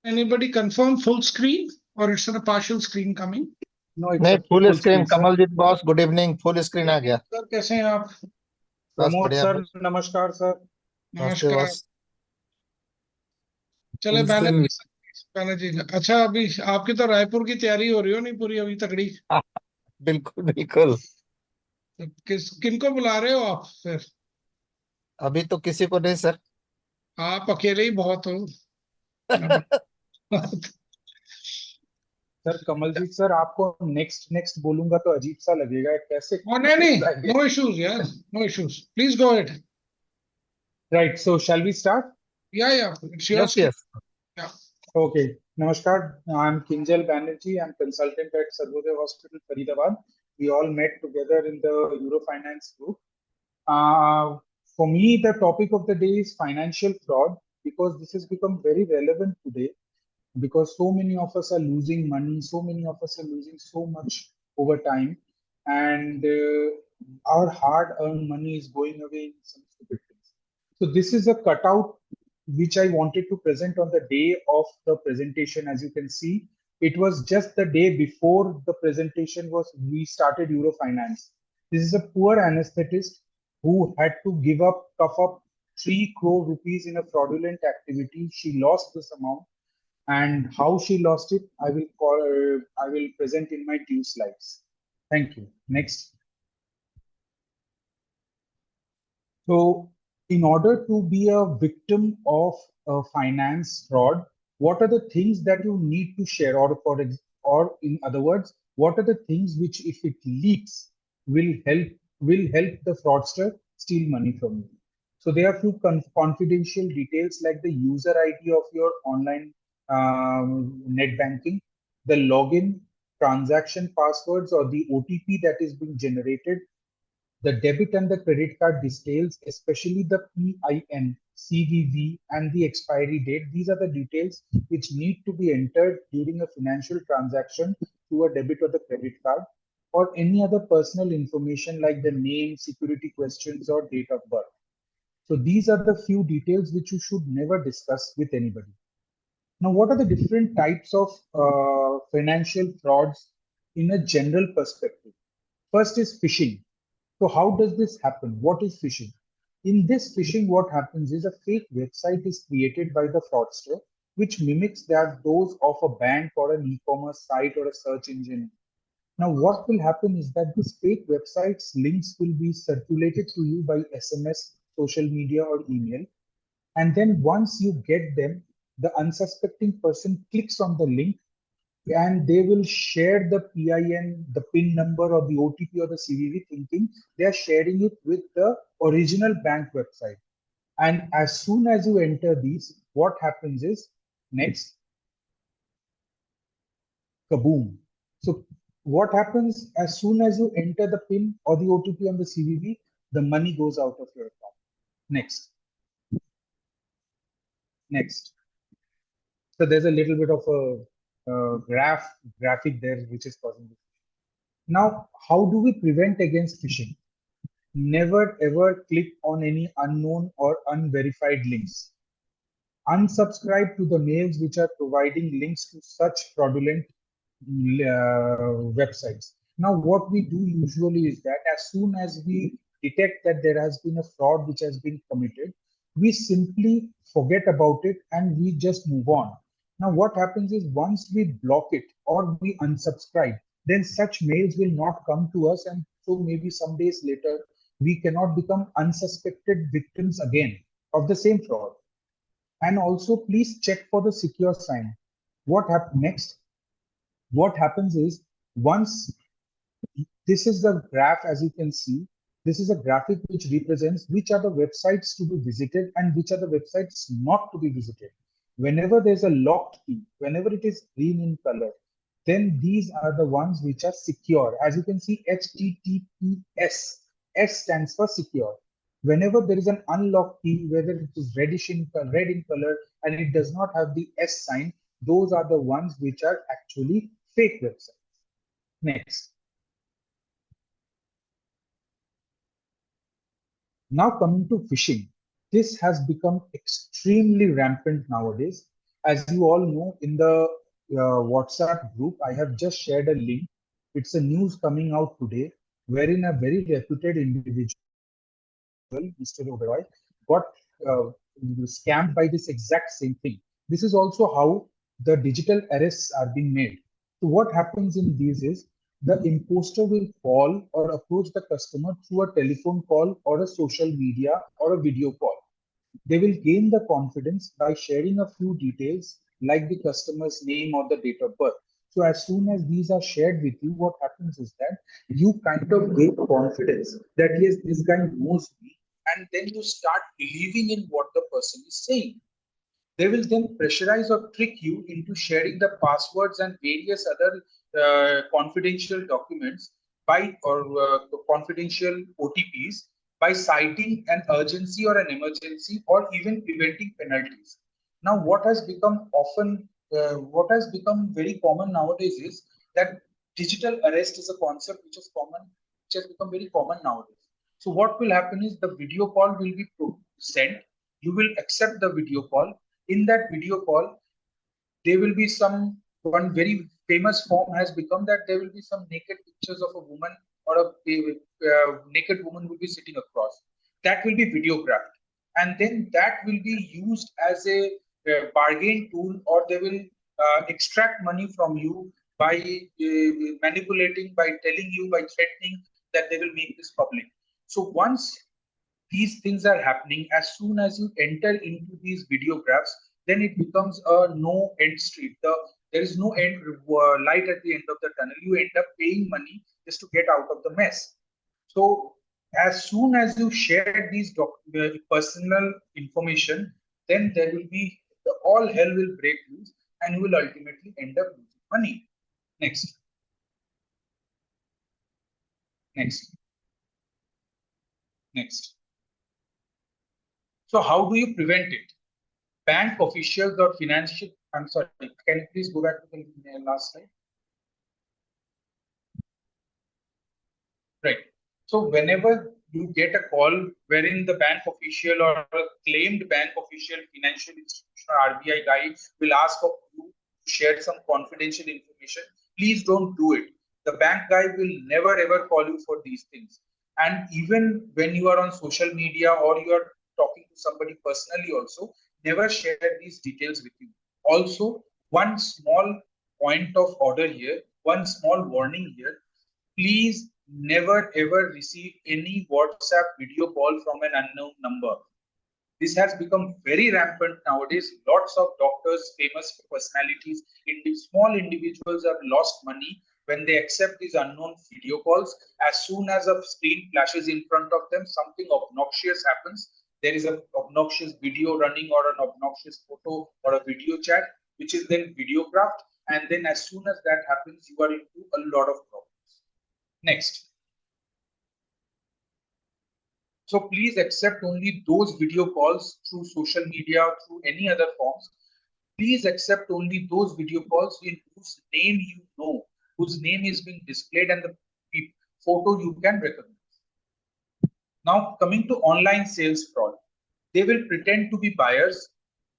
Anybody confirm full screen or it's a partial screen coming? No, it's नहीं, a full full screen screen, sir. Kamaljeet boss, good evening, full screen आ गया। Sir कैसे हैं आप? बस प्रमोद बढ़िया सर, बॉस। नमस्कार सर। नमस्ते नमस्कार। बॉस। चले फुल बैनर स्क्रीन। बैनर जी। अच्छा, अभी आपकी तो रायपुर की तैयारी हो रही हो नहीं पूरी अभी तकड़ी? बिल्कुल बिल्कुल। तो किनको बुला रहे हो आप फिर? अभी तो किसी को नहीं सर। आप अकेले ही बहुत हो। सर कमलजीत सर, आपको नेक्स्ट नेक्स्ट बोलूंगा तो अजीब सा लगेगा, कैसे नहीं नहीं, बुलाएंगे? नो इश्यूज यार, no issues, please go ahead. Right, so shall we start? या it's yes yours. Yes. Okay, Namaskar. I'm Kinjal Banerjee. I'm consultant at Sarvodaya Hospital, Faridabad. We all met together in the Eurofinance group. For me, the topic of the day is financial fraud because this has become very relevant today because so many of us are losing money, so many of us are losing so much over time, and our hard-earned money is going away in some stupid things. So this is a cutout which I wanted to present on the day of the presentation. As you can see, it was just the day before the presentation was we started Eurofinance. This is a poor anesthetist who had to give up, cough up 3 crore rupees in a fraudulent activity. She lost this amount, and how she lost it, I will present in my due slides. Thank you. Next. So, in order to be a victim of finance fraud, what are the things that you need to share, or in other words, what are the things which, if it leaks, will help the fraudster steal money from you? So there are few confidential details like the user ID of your online net banking, the login, transaction passwords, or the OTP that is being generated, the debit and the credit card details, especially the PIN, CVV, and the expiry date. These are the details which need to be entered during a financial transaction through a debit or the credit card, or any other personal information like the name, security questions, or date of birth. So these are the few details which you should never discuss with anybody. Now, what are the different types of financial frauds in a general perspective? First is phishing. So how does this happen? What is phishing? In this phishing, what happens is a fake website is created by the fraudster, which mimics that those of a bank or an e-commerce site or a search engine. Now, what will happen is that this fake website's links will be circulated to you by SMS, social media, or email. And then once you get them, the unsuspecting person clicks on the link and they will share the PIN, the PIN number, or the OTP or the CVV, thinking they are sharing it with the original bank website. And as soon as you enter these, what happens is next, kaboom. So what happens as soon as you enter the PIN or the OTP on the CVV, the money goes out of your account. Next. Next. So there's a little bit of a graphic there which is causing this. Now, how do we prevent against phishing? Never ever click on any unknown or unverified links. Unsubscribe to the mails which are providing links to such fraudulent websites. Now, what we do usually is that as soon as we detect that there has been a fraud which has been committed, we simply forget about it and we just move on. Now, what happens is once we block it or we unsubscribe, then such mails will not come to us, and so maybe some days later we cannot become unsuspected victims again of the same fraud. And also, please check for the secure sign. What happens next? What happens is once this is the graph, as you can see, this is a graphic which represents which are the websites to be visited and which are the websites not to be visited. Whenever there's a locked key, whenever it is green in color, then these are the ones which are secure. As you can see, HTTPS, S stands for secure. Whenever there is an unlocked key, whether it is red in color and it does not have the S sign, those are the ones which are actually fake websites. Next. Now coming to phishing, this has become extremely rampant nowadays. As you all know, in the WhatsApp group, I have just shared a link. It's a news coming out today, wherein a very reputed individual, Mr. Oberoi, got uh, scammed by this exact same thing. This is also how the digital arrests are being made. So what happens in these is the imposter will call or approach the customer through a telephone call or a social media or a video call. They will gain the confidence by sharing a few details like the customer's name or the date of birth. So as soon as these are shared with you, what happens is that you kind of gain confidence that yes, this guy knows me, and then you start believing in what the person is saying. They will then pressurize or trick you into sharing the passwords and various other confidential documents by or confidential OTPs by citing an urgency or an emergency or even preventing penalties. Now, what has become very common nowadays is that digital arrest is a concept which is common, which has become very common nowadays. So, what will happen is the video call will be sent. You will accept the video call. In that video call, there will be one very famous form has become that there will be some naked pictures of a woman or a naked woman will be sitting across. That will be videographed, and then that will be used as a bargain tool, or they will extract money from you by manipulating, by telling you, by threatening that they will make this public. So once these things are happening, as soon as you enter into these videographs, then it becomes a no end street. There is no end light at the end of the tunnel. You end up paying money just to get out of the mess. So as soon as you share these personal information, then there will be all hell will break loose, and you will ultimately end up losing money. Next. Next. Next. So how do you prevent it? Bank officials or financial, I'm sorry, can you please go back to the last slide? Right. So whenever you get a call wherein the bank official or a claimed bank official, financial institution or RBI guy will ask of you to share some confidential information, please don't do it. The bank guy will never ever call you for these things. And even when you are on social media or you are talking to somebody personally also, never share these details with you. Also, one small point of order here, one small warning here, please never ever receive any WhatsApp video call from an unknown number. This has become very rampant nowadays. Lots of doctors, famous personalities, small individuals have lost money when they accept these unknown video calls. As soon as a screen flashes in front of them, something obnoxious happens. There is an obnoxious video running or an obnoxious photo or a video chat, which is then videographed. And then as soon as that happens, you are into a lot of problems. Next. So please accept only those video calls through social media, through any other forms. Please accept only those video calls in whose name you know, whose name is being displayed and the photo you can recognize. Now coming to online sales fraud, they will pretend to be buyers.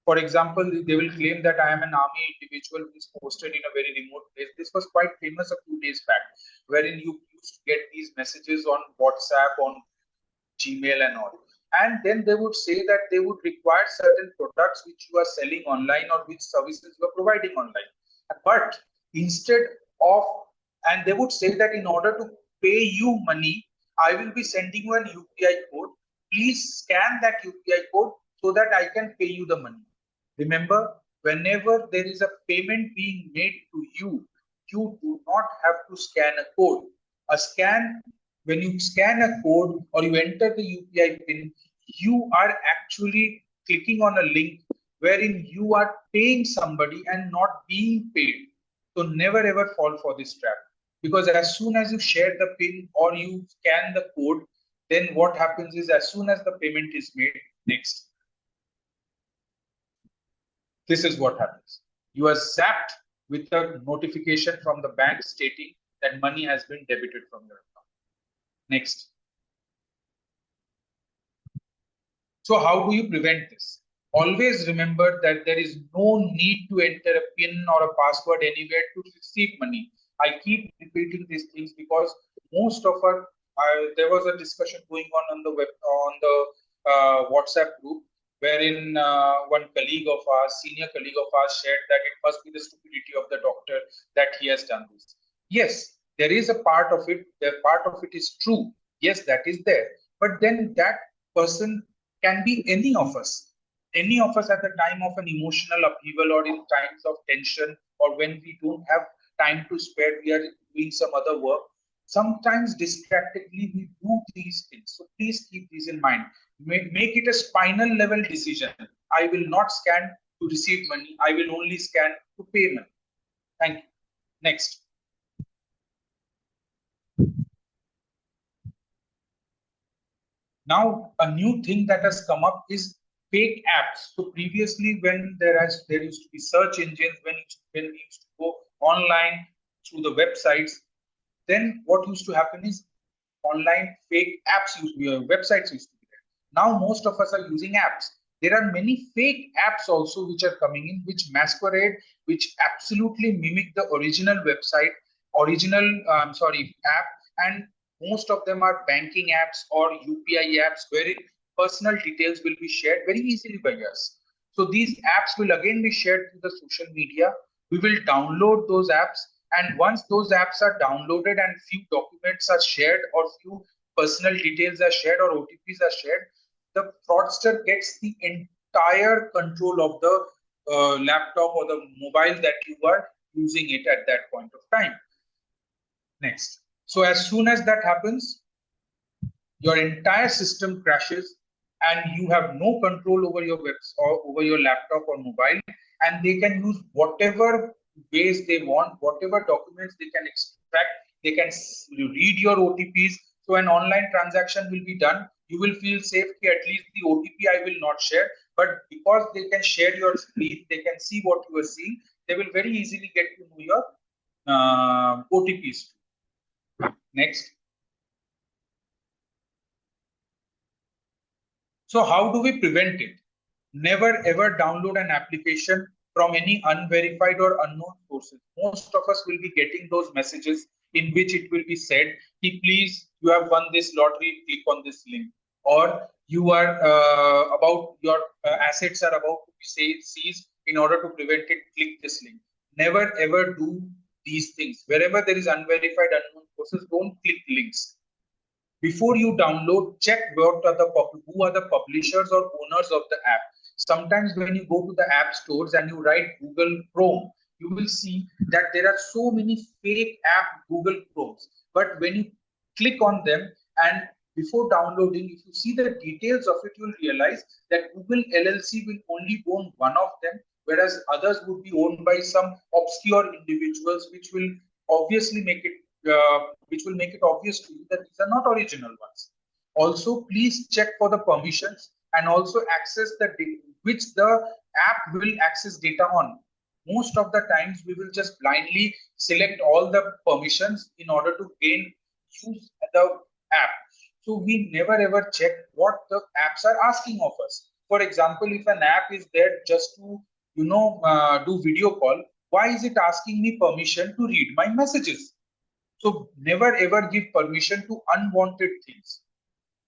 For example, they will claim that I am an army individual who is posted in a very remote place. This was quite famous a few days back, wherein you used to get these messages on WhatsApp, on Gmail and all. And then they would say that they would require certain products which you are selling online or which services you are providing online. But instead of, and they would say that in order to pay you money, I will be sending you an UPI code. Please scan that UPI code so that I can pay you the money. Remember, whenever there is a payment being made to you, you do not have to scan a code. When you scan a code or you enter the UPI PIN, you are actually clicking on a link wherein you are paying somebody and not being paid. So never ever fall for this trap. Because as soon as you share the PIN or you scan the code, then what happens is as soon as the payment is made, next. This is what happens. You are zapped with a notification from the bank stating that money has been debited from your account. Next. So how do you prevent this? Always remember that there is no need to enter a PIN or a password anywhere to receive money. I keep repeating these things because most of our there was a discussion going on the web on the WhatsApp group wherein one colleague of ours, senior colleague of ours, shared that it must be the stupidity of the doctor that he has done this. Yes, there is a part of it. The part of it is true. Yes, that is there. But then that person can be any of us. Any of us at the time of an emotional upheaval or in times of tension or when we don't have time to spare, we are doing some other work. Sometimes distractedly we do these things. So please keep these in mind. Make it a spinal level decision. I will not scan to receive money. I will only scan to pay money. Thank you. Next. Now, a new thing that has come up is fake apps. So previously, when there used to be search engines, when we used to go online through the websites, then what used to happen is online fake apps used to be, websites used to be there. Now most of us are using apps. There are many fake apps also which are coming in, which masquerade, which absolutely mimic the original website, app, and most of them are banking apps or UPI apps wherein personal details will be shared very easily by us. So these apps will again be shared to the social media. We will download those apps, and once those apps are downloaded and few documents are shared or few personal details are shared or OTPs are shared, the fraudster gets the entire control of the laptop or the mobile that you are using it at that point of time. Next. So as soon as that happens, your entire system crashes and you have no control over your or over your laptop or mobile, and they can use whatever ways they want, whatever documents they can extract. They can read your OTPs. So an online transaction will be done. You will feel safe. At least the OTP I will not share, but because they can share your screen, they can see what you are seeing. They will very easily get to know your OTPs. Next. So how do we prevent it? Never ever download an application from any unverified or unknown sources. Most of us will be getting those messages in which it will be said, please, you have won this lottery, click on this link. Or you are about your assets are about to be seized. In order to prevent it, click this link. Never ever do these things. Wherever there is unverified unknown sources, don't click links. Before you download, check who are the publishers or owners of the app. Sometimes when you go to the app stores and you write Google Chrome, you will see that there are so many fake app Google Chromes. But when you click on them and before downloading, if you see the details of it, you will realize that Google LLC will only own one of them, whereas others would be owned by some obscure individuals, which will obviously make it obvious to you that these are not original ones. Also, please check for the permissions and also access the which the app will access data on. Most of the times we will just blindly select all the permissions in order to use the app. So we never ever check what the apps are asking of us. For example, if an app is there just to do video call, why is it asking me permission to read my messages? So never ever give permission to unwanted things.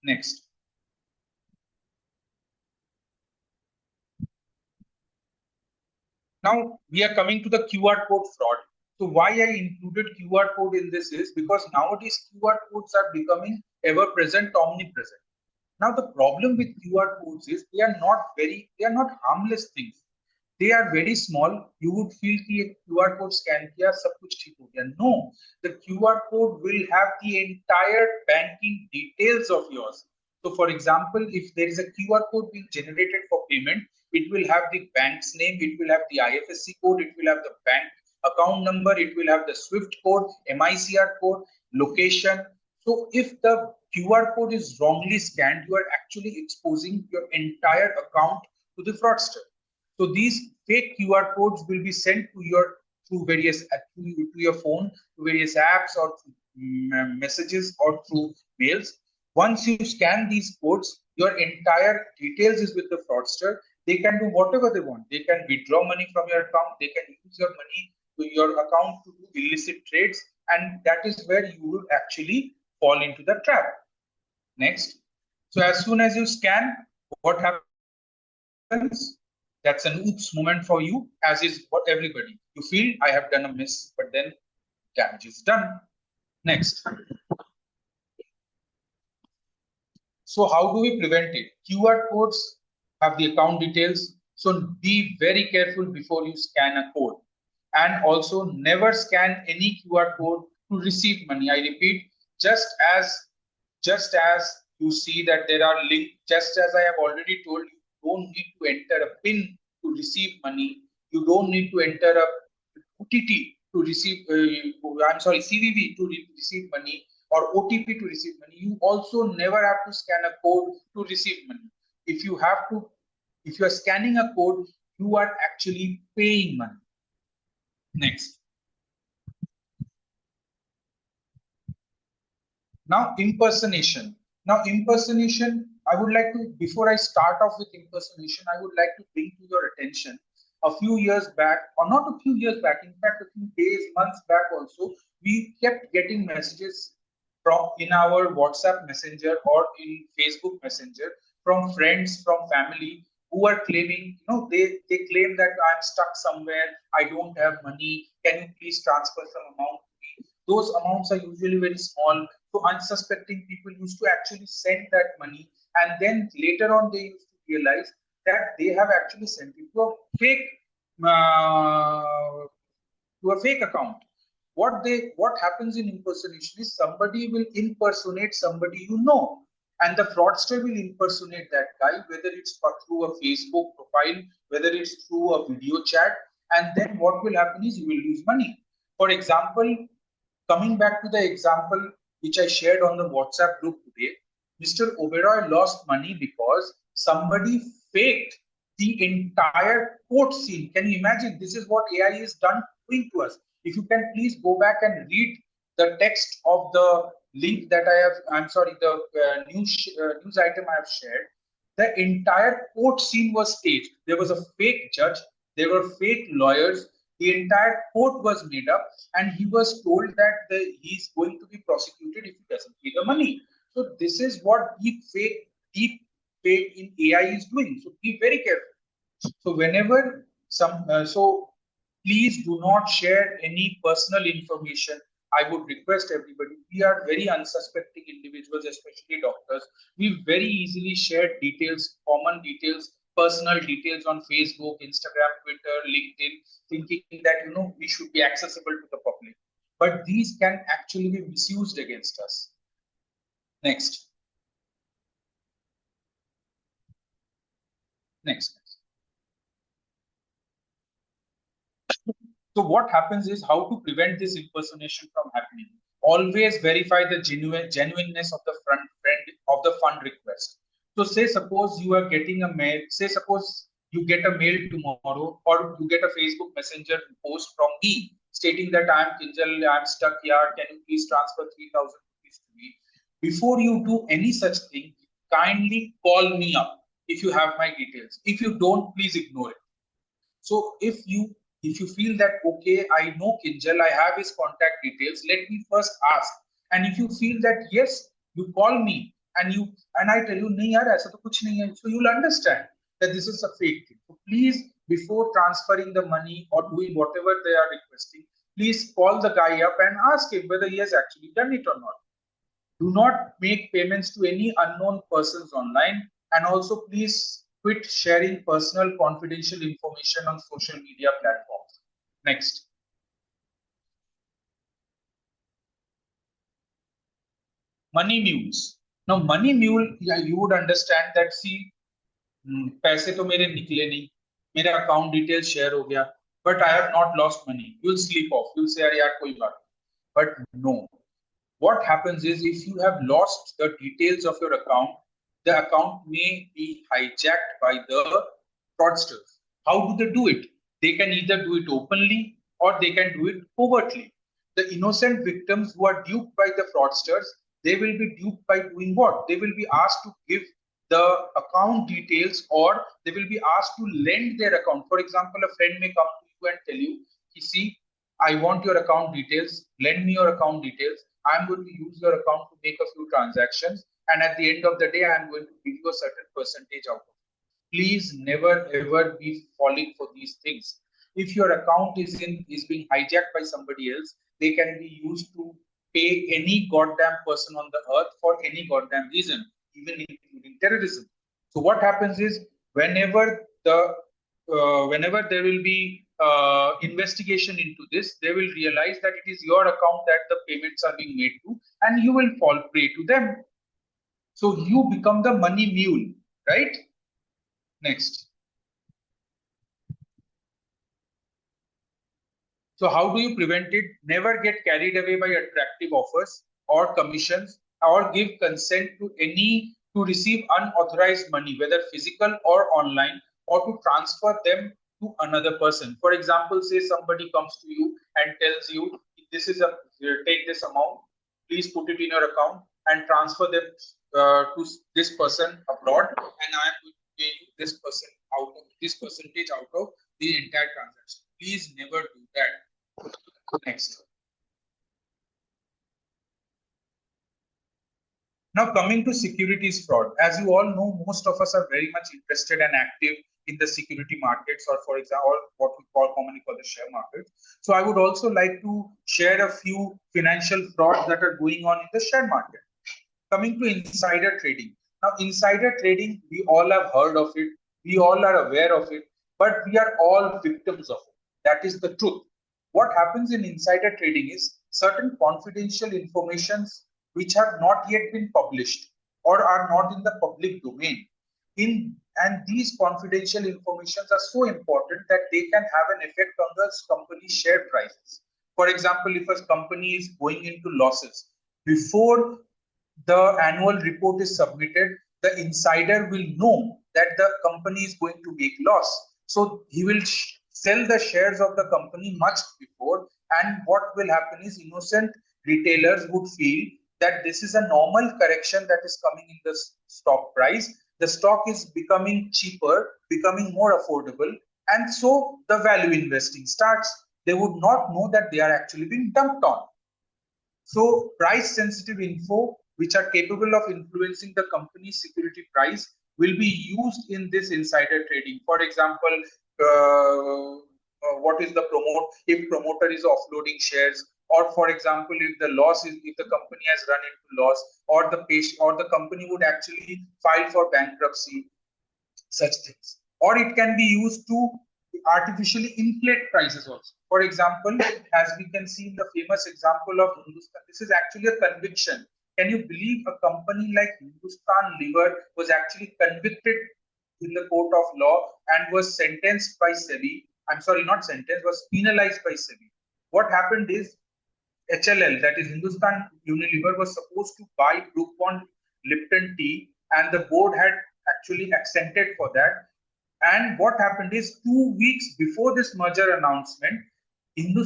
Next. Now we are coming to the QR code fraud. So why I included QR code in this is because nowadays QR codes are becoming ever present, omnipresent. Now the problem with QR codes is they are not harmless things. They are very small. You would feel कि QR code scan किया सब कुछ ठीक हो गया. No, the QR code will have the entire banking details of yours. So for example, if there is a QR code being generated for payment, it will have the bank's name, it will have the IFSC code, it will have the bank account number, it will have the SWIFT code, MICR code, location. So if the QR code is wrongly scanned, you are actually exposing your entire account to the fraudster. So these fake QR codes will be sent to your through various to your phone, to various apps or messages or through mails. Once you scan these codes, your entire details is with the fraudster. They can do whatever they want. They can withdraw money from your account. They can use your money to your account to do illicit trades, and that is where you will actually fall into the trap. Next. So as soon as you scan, what happens? That's an oops moment for you, as is for everybody. You feel I have done a miss, but then damage is done. Next. So how do we prevent it? QR codes have the account details. So be very careful before you scan a code. And also never scan any QR code to receive money. I repeat, just as you see that there are links, just as I have already told you, don't need to enter a PIN to receive money. You don't need to enter a OTT to receive, CVV to receive money, or OTP to receive money. You also never have to scan a code to receive money. If you are scanning a code, you are actually paying money. Next. Now, impersonation. Now, impersonation, I would like to, before I start off with impersonation, I would like to bring to your attention a few years back, or not a few years back, in fact, a few days, months back also, we kept getting messages from in our WhatsApp Messenger or in Facebook Messenger from friends, from family who are claiming, they claim that I'm stuck somewhere, I don't have money, can you please transfer some amount to me? Those amounts are usually very small. So unsuspecting people used to actually send that money, and then later on they used to realize that they have actually sent it to a fake account. What happens in impersonation is somebody will impersonate somebody and the fraudster will impersonate that guy, whether it's through a Facebook profile, whether it's through a video chat, and then what will happen is you will lose money. For example, coming back to the example which I shared on the WhatsApp group today, Mr. Oberoi lost money because somebody faked the entire court scene. Can you imagine? This is what AI is doing to us. If you can please go back and read the text of the link that the news item I have shared. The entire court scene was staged. There was a fake judge. There were fake lawyers. The entire court was made up, and he was told that he's going to be prosecuted if he doesn't pay the money. So this is what deep fake in AI is doing. So be very careful. So whenever please do not share any personal information. I would request everybody, we are very unsuspecting individuals, especially doctors. We very easily share details, common details, personal details on Facebook, Instagram, Twitter, LinkedIn, thinking that we should be accessible to the public. But these can actually be misused against us. Next. So what happens is, how to prevent this impersonation from happening. Always verify the genuineness of the fund request. So say suppose you are getting a mail, say suppose you get a mail tomorrow, or you get a Facebook Messenger post from me stating that I'm Kinjal, I'm stuck here, can you please transfer 3,000 rupees to me? Before you do any such thing, kindly call me up if you have my details. If you don't, please ignore it. So if you feel that, okay, I know Kinjal, I have his contact details, let me first ask. And if you feel that, yes, you call me and I tell you, nahi yaar, aisa to kuch nahi hai, so you'll understand that this is a fake thing. So please, before transferring the money or doing whatever they are requesting, please call the guy up and ask him whether he has actually done it or not. Do not make payments to any unknown persons online, and also please quit sharing personal confidential information on social media platforms. Next. Money mules. Now, money mule, you would understand that, see, पैसे तो मेरे निकले नहीं, मेरा account details share हो गया, but I have not lost money. You'll sleep off. You'll say, यार कोई बात नहीं. But no. What happens is, if you have lost the details of your account, the account may be hijacked by the fraudsters. How do they do it? They can either do it openly or they can do it covertly. The innocent victims who are duped by the fraudsters, they will be duped by doing what? They will be asked to give the account details, or they will be asked to lend their account. For example, a friend may come to you and tell you, see, I want your account details, lend me your account details. I'm going to use your account to make a few transactions, and at the end of the day, I'm going to give you a certain percentage out of it. Please never ever be falling for these things. If your account is being hijacked by somebody else, they can be used to pay any goddamn person on the earth for any goddamn reason, even including terrorism. So what happens is, whenever there will be investigation into this, they will realize that it is your account that the payments are being made to, and you will fall prey to them. So you become the money mule, right? Next. So how do you prevent it? Never get carried away by attractive offers or commissions, or give consent to receive unauthorized money, whether physical or online, or to transfer them to another person. For example, say somebody comes to you and tells you, take this amount, please put it in your account and transfer them to this person abroad, and I am going to pay you this percentage out of the entire transaction. Please never do that. Next. Now coming to securities fraud, as you all know, most of us are very much interested and active in the security markets, or for example, what we commonly call the share market. So I would also like to share a few financial frauds that are going on in the share market. Coming to insider trading. Now, insider trading, we all have heard of it, we all are aware of it, but we are all victims of it. That is the truth. What happens in insider trading is certain confidential informations which have not yet been published or are not in the public domain. And these confidential informations are so important that they can have an effect on the company's share prices. For example, if a company is going into losses, before the annual report is submitted, the insider will know that the company is going to make loss. So he will sell the shares of the company much before, and what will happen is innocent retailers would feel that this is a normal correction that is coming in the stock price. The stock is becoming cheaper, becoming more affordable, and so the value investing starts. They would not know that they are actually being dumped on. So price sensitive info which are capable of influencing the company's security price will be used in this insider trading. For example, what is the if promoter is offloading shares, or for example, if the company has run into loss, or the company would actually file for bankruptcy, such things. Or it can be used to artificially inflate prices also. For example, as we can see in the famous example of Hindustan, this is actually a conviction. Can you believe a company like Hindustan Liver was actually convicted in the court of law and was sentenced by SEBI? I'm sorry, not sentenced, was penalized by SEBI. What happened is HLL, that is Hindustan Unilever, was supposed to buy Brooke Bond Lipton tea, and the board had actually accented for that. And what happened is 2 weeks before this merger announcement, people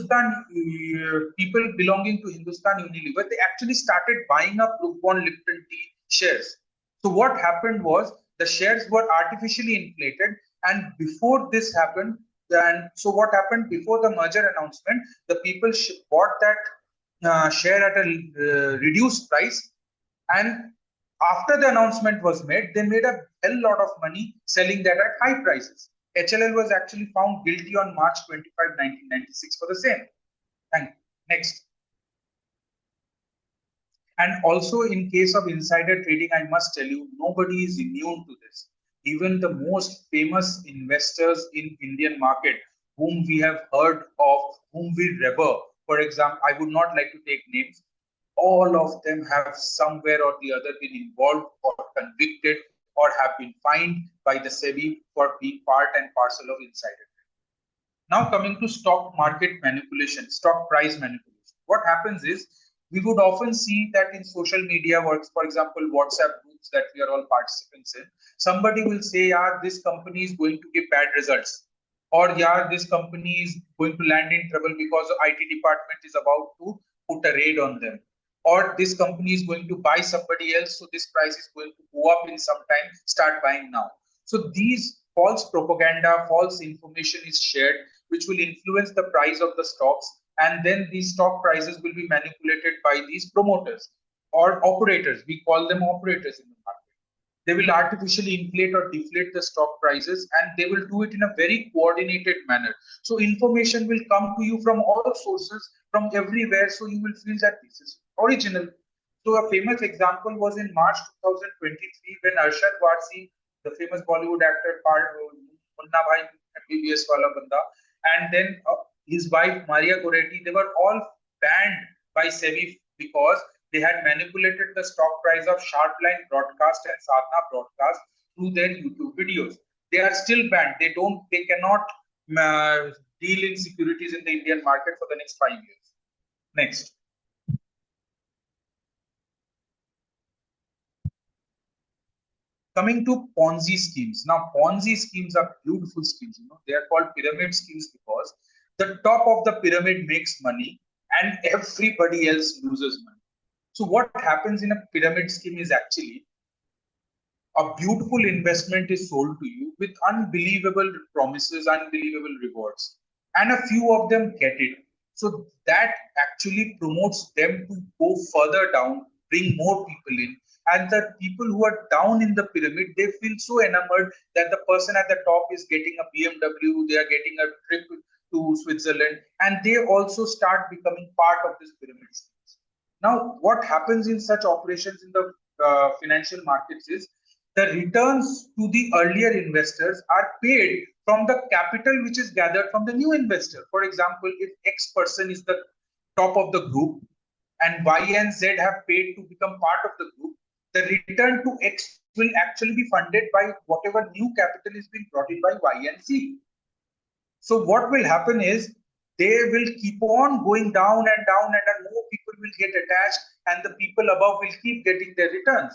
belonging to Hindustan Unilever, they actually started buying up Brooke Bond Lipton tea shares. So what happened was the shares were artificially inflated, and before this happened, what happened before the merger announcement, the people bought that share at a reduced price, and after the announcement was made, they made a hell lot of money selling that at high prices. HLL was actually found guilty on March 25, 1996 for the same. Thank you. Next. And also in case of insider trading, I must tell you, nobody is immune to this. Even the most famous investors in Indian market, whom we have heard of, whom we revere, for example, I would not like to take names, all of them have somewhere or the other been involved or convicted or have been fined by the SEBI for being part and parcel of insider trading. Now coming to stock market manipulation, stock price manipulation. What happens is, we would often see that in social media works, for example, WhatsApp groups that we are all participants in, somebody will say, yeah, this company is going to give bad results, or yeah, this company is going to land in trouble because the IT department is about to put a raid on them. or this company is going to buy somebody else, so this price is going to go up in some time, start buying now. So these false propaganda, false information is shared, which will influence the price of the stocks, and then these stock prices will be manipulated by these promoters or operators. We call them operators in the market. They will artificially inflate or deflate the stock prices, and they will do it in a very coordinated manner. So information will come to you from all sources, from everywhere, so you will feel that this is original. So a famous example was in March 2023 when Arshad Varsi, the famous Bollywood actor, Munna Bhai MBBS wala banda, and then his wife Maria Goretti, they were all banned by SEBI because they had manipulated the stock price of Sharpline Broadcast and Sadhana Broadcast through their YouTube videos. They are still banned. They cannot deal in securities in the Indian market for the next 5 years. Next. Coming to Ponzi schemes. Now, Ponzi schemes are beautiful schemes. They are called pyramid schemes because the top of the pyramid makes money and everybody else loses money. So what happens in a pyramid scheme is actually a beautiful investment is sold to you with unbelievable promises, unbelievable rewards, and a few of them get it. So that actually promotes them to go further down, bring more people in, and the people who are down in the pyramid, they feel so enamored that the person at the top is getting a BMW, they are getting a trip to Switzerland, and they also start becoming part of this pyramid scheme. Now, what happens in such operations in the financial markets is the returns to the earlier investors are paid from the capital which is gathered from the new investor. For example, if X person is the top of the group and Y and Z have paid to become part of the group, the return to X will actually be funded by whatever new capital is being brought in by Y and Z. So what will happen is they will keep on going down and down, and more people will get attached, and the people above will keep getting their returns.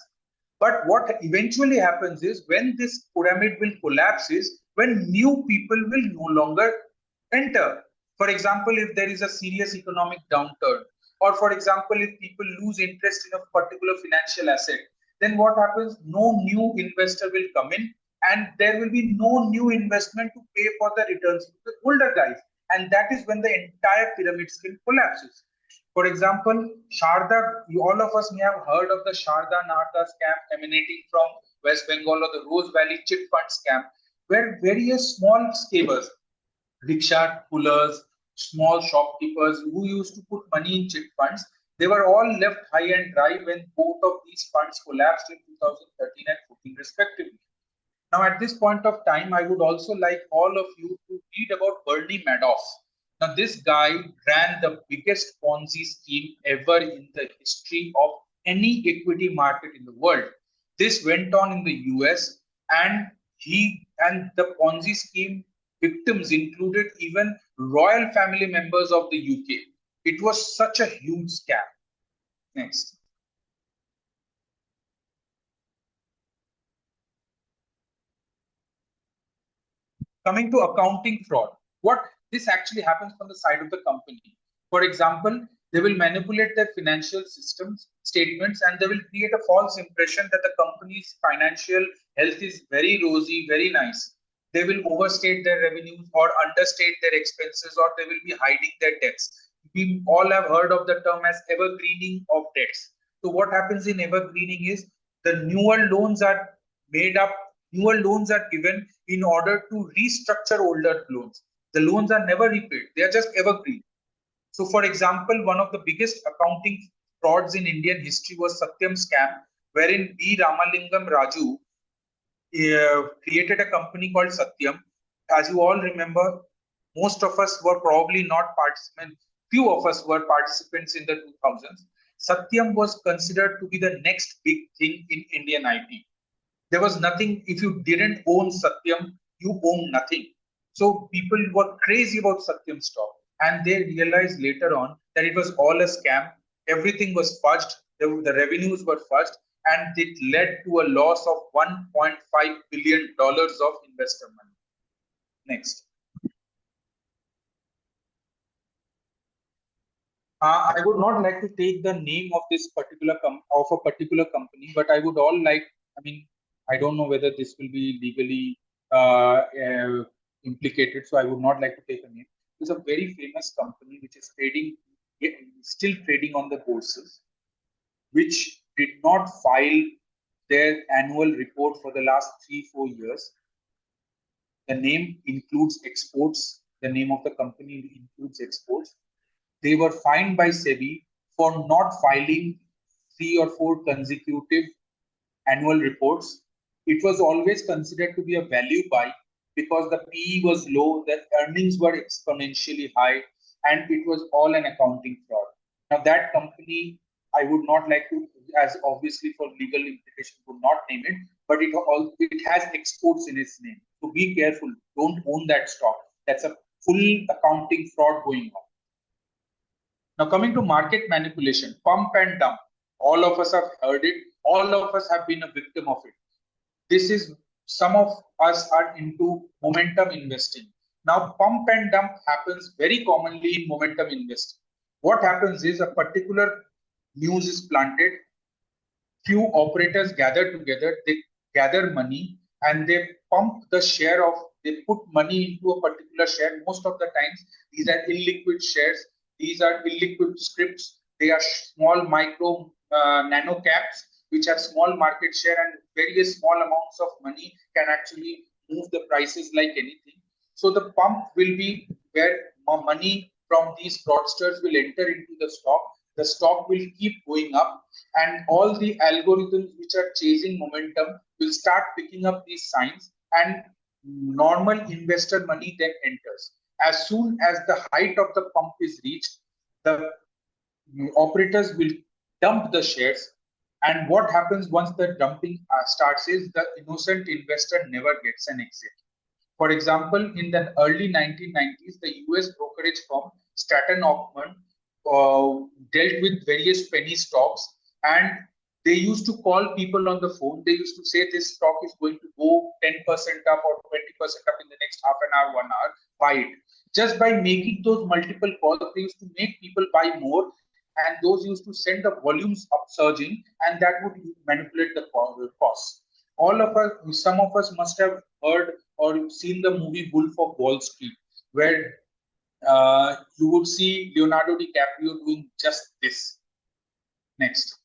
But what eventually happens is when this pyramid will collapse is when new people will no longer enter. For example, if there is a serious economic downturn, or for example, if people lose interest in a particular financial asset, then what happens? No new investor will come in, and there will be no new investment to pay for the returns to the older guys. And that is when the entire pyramid scheme collapses. For example, Sharda, all of us may have heard of the Sharda Narda scam emanating from West Bengal, or the Rose Valley chit fund scam, where various small scavers, rickshaw pullers, small shopkeepers who used to put money in chit funds, they were all left high and dry when both of these funds collapsed in 2013 and 14 respectively. Now, at this point of time, I would also like all of you to read about Bernie Madoff. Now, this guy ran the biggest Ponzi scheme ever in the history of any equity market in the world. This went on in the US, and the Ponzi scheme victims included even royal family members of the UK. It was such a huge scam. Next. Coming to accounting fraud, what this actually happens from the side of the company. For example, they will manipulate their financial systems statements, and they will create a false impression that the company's financial health is very rosy, very nice. They will overstate their revenues or understate their expenses, or they will be hiding their debts. We all have heard of the term as evergreening of debts. So what happens in evergreening is the newer loans are made up, newer loans are given in order to restructure older loans. The loans are never repaid, they are just evergreen. So, for example, one of the biggest accounting frauds in Indian history was Satyam scam, wherein B. Ramalingam Raju created a company called Satyam. As you all remember, most of us were probably not participants, few of us were participants in the 2000s. Satyam was considered to be the next big thing in Indian IT. There was nothing, if you didn't own Satyam, you own nothing. So people were crazy about Satyam stock, and they realized later on that it was all a scam. Everything was fudged, the revenues were fudged, and it led to a loss of $1.5 billion of investor money. Next. 。 . 。 . 。 . 。 . 。 . 。 . 。 . 。 . 。 . 。 . 。 . 。 . 。 。 . 。 . 。 。 . 。 。 . 。 。 . 。 . 。 。 . 。 . 。 。 . 。 . 。 . 。 . 。 . 。 Next. I would not like to take the name of this particular particular company, but I would all like. I mean, I don't know whether this will be legally implicated, so I would not like to take a name. It's a very famous company which is trading, still trading on the bourses, which did not file their annual report for the last 3-4 years. The name includes exports. The name of the company includes exports. They were fined by SEBI for not filing 3 or 4 consecutive annual reports. It was always considered to be a value buy because the PE was low, the earnings were exponentially high, and it was all an accounting fraud. Now, that company, I would not like to, as obviously for legal implication, would not name it, but it has exports in its name. So be careful. Don't own that stock. That's a full accounting fraud going on. Now, coming to market manipulation, pump and dump. All of us have heard it. All of us have been a victim of it. This is, some of us are into momentum investing. Now, pump and dump happens very commonly in momentum investing. What happens is a particular news is planted, few operators gather together, they gather money, and they put money into a particular share. Most of the times, these are illiquid shares, these are illiquid scripts, they are small micro nano caps, which have small market share, and various small amounts of money can actually move the prices like anything. So the pump will be where money from these fraudsters will enter into the stock will keep going up, and all the algorithms which are chasing momentum will start picking up these signs, and normal investor money then enters. As soon as the height of the pump is reached, the operators will dump the shares. And what happens once the dumping starts is the innocent investor never gets an exit. For example, in the early 1990s, the US brokerage firm Stratton Ockman dealt with various penny stocks, and they used to call people on the phone. They used to say this stock is going to go 10% up or 20% up in the next half an hour, 1 hour, buy it. Just by making those multiple calls, they used to make people buy more, and those used to send the volumes upsurging, and that would manipulate the costs. All of us, some of us must have heard or seen the movie Wolf of Wall Street, where you would see Leonardo DiCaprio doing just this. Next.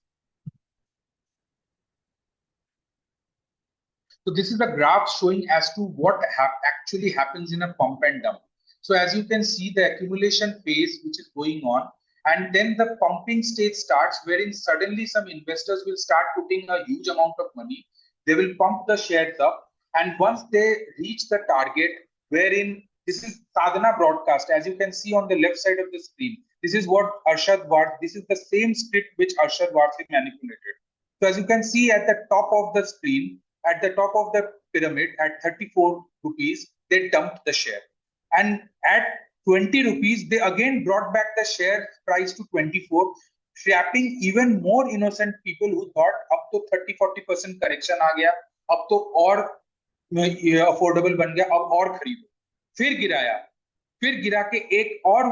So this is the graph showing as to what actually happens in a pump and dump. So as you can see, the accumulation phase which is going on, and then the pumping stage starts, wherein suddenly some investors will start putting a huge amount of money. They will pump the shares up, and once they reach the target, wherein this is Sadhana broadcast, as you can see on the left side of the screen. This is what Arshad Varthi, this is the same script which Arshad Varthi manipulated. So as you can see at the top of the screen, at the top of the pyramid at 34 rupees, they dumped the share. And at 20 rupees, they again brought back the share price to 24, trapping even more innocent people who thought up to 30-40% correction aa gaya, अब तो और affordable बन गया, अब और खरीदो. फिर गिराया, फिर गिरा के एक और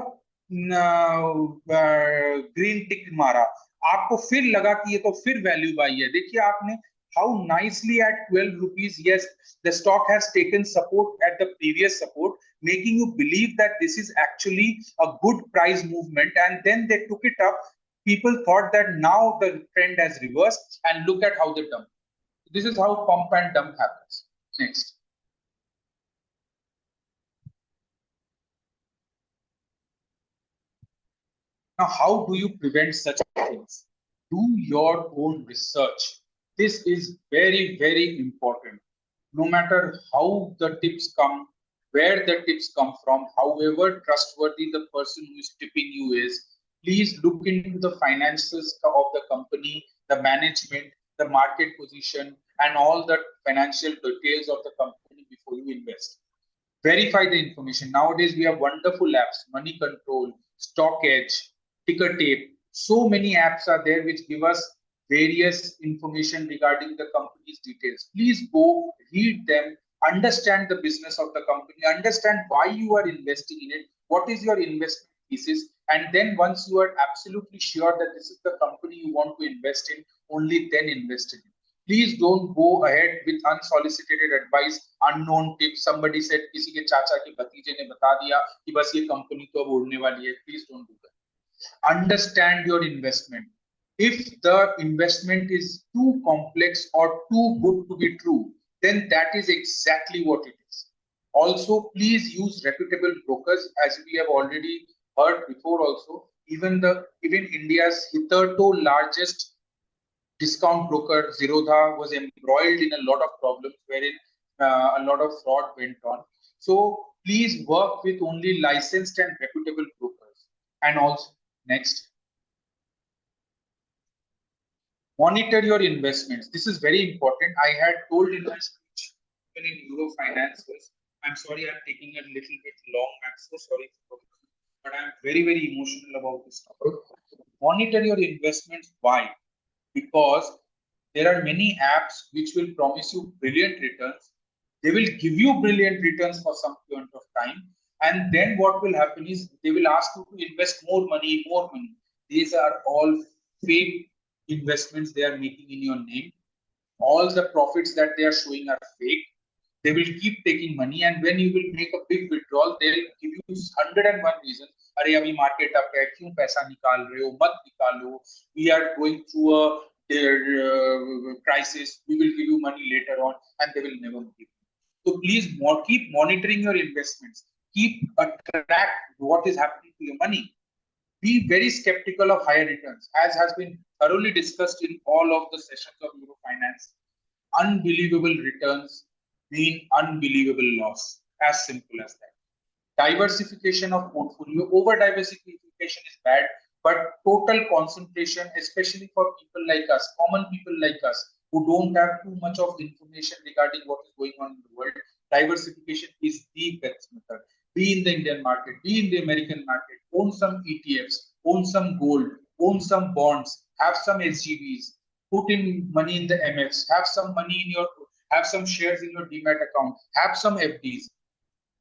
ग्रीन टिक मारा, आपको फिर लगा कि ये तो फिर वैल्यू बाई है. देखिए आपने how nicely at 12 rupees, yes, the stock has taken support at the previous support, making you believe that this is actually a good price movement, and then they took it up. People thought that now the trend has reversed, and look at how they dump. This is how pump and dump happens. Next. Now, how do you prevent such things? Do your own research. This is very, very important. No matter how the tips come, where the tips come from, however trustworthy the person who is tipping you is, please look into the finances of the company, the management, the market position, and all the financial details of the company before you invest. Verify the information. Nowadays, we have wonderful apps, Money Control, Stock Edge, Ticker Tape. So many apps are there which give us various information regarding the company's details. Please go read them, understand the business of the company, understand why you are investing in it, what is your investment thesis, And then once you are absolutely sure that this is the company you want to invest in, only then invest in it. Please don't go ahead with unsolicited advice, unknown tips. Somebody said किसी के चाचा के भतीजे ने बता दिया कि बस ये कंपनी तो अब उड़ने वाली है. Please don't do that. Understand your investment. If the investment is too complex or too good to be true, then that is exactly what it is. Also, please use reputable brokers, as we have already heard before. Also, even India's hitherto largest discount broker Zerodha was embroiled in a lot of problems, wherein a lot of fraud went on. So please work with only licensed and reputable brokers. And also, next, monitor your investments. This is very important. I had told in my speech, even in Eurofinance, I'm sorry, I'm taking a little bit long. I'm so sorry, but I'm very, very emotional about this topic. Monitor your investments. Why? Because there are many apps which will promise you brilliant returns. They will give you brilliant returns for some point of time. And then what will happen is they will ask you to invest more money, more money. These are all fake investments they are making in your name. All the profits that they are showing are fake. They will keep taking money, and when you will make a big withdrawal, they'll give you 101 reasons. अरे अभी market up है, क्यों पैसा निकाल रहे हो? मत निकालो. We are going through a crisis. We will give you money later on, and they will never give you. So please keep monitoring your investments. Keep a track what is happening to your money. Be very skeptical of higher returns, as has been thoroughly discussed in all of the sessions of Eurofinance. Unbelievable returns mean unbelievable loss. As simple as that. Diversification of portfolio. Over diversification is bad, but total concentration, especially for people like us, common people like us, who don't have too much of information regarding what is going on in the world, diversification is the best method. Be in the Indian market, be in the American market, own some ETFs, own some gold, own some bonds, have some SGBs, put in money in the MFs, have some shares in your demat account, have some FDs,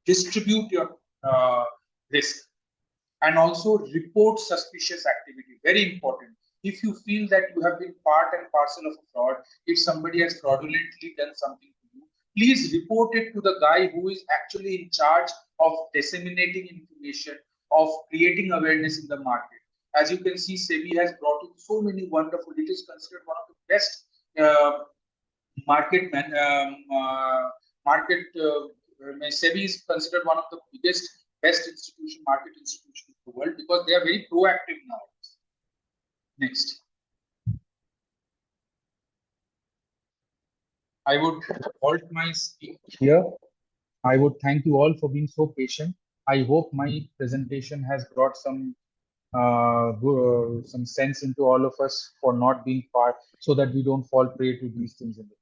distribute your risk, and also report suspicious activity. Very important. If you feel that you have been part and parcel of a fraud, if somebody has fraudulently done something to you, please report it to the guy who is actually in charge of disseminating information, of creating awareness in the market. As you can see, SEBI has brought in so many wonderful. It is considered one of the best SEBI is considered one of the biggest, best market institutions in the world, because they are very proactive now. Next. I would halt my speech here. I would thank you all for being so patient. I hope my presentation has brought some sense into all of us for not being part, so that we don't fall prey to these things in the future.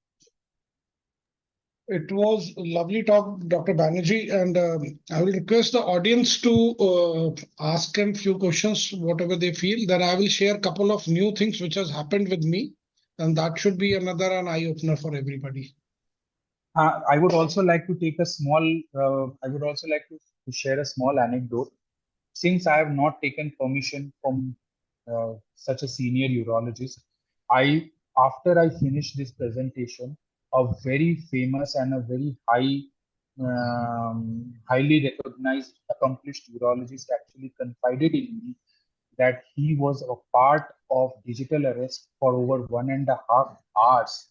It was a lovely talk, Dr. Banerjee, and I will request the audience to ask him few questions, whatever they feel. Then I will share a couple of new things which has happened with me, and that should be an eye opener for everybody. I would also like to take a small. I would also like to share a small anecdote. Since I have not taken permission from such a senior urologist, after I finished this presentation, a very famous and a very highly recognized, accomplished urologist actually confided in me that he was a part of digital arrest for over 1.5 hours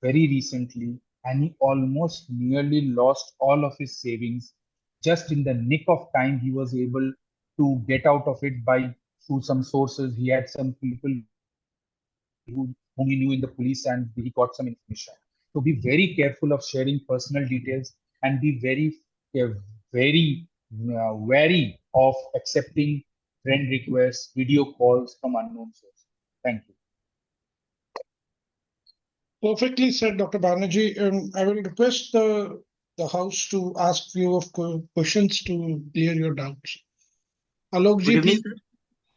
very recently, and he almost nearly lost all of his savings. Just in the nick of time, he was able to get out of it through some sources. He had some people whom he knew in the police, and he got some information. So be very careful of sharing personal details, and be very wary of accepting friend requests, video calls from unknown sources. Thank you. Perfectly said, Dr. Banerjee. I will request the house to ask few of questions to clear your doubts. Alok ji, please.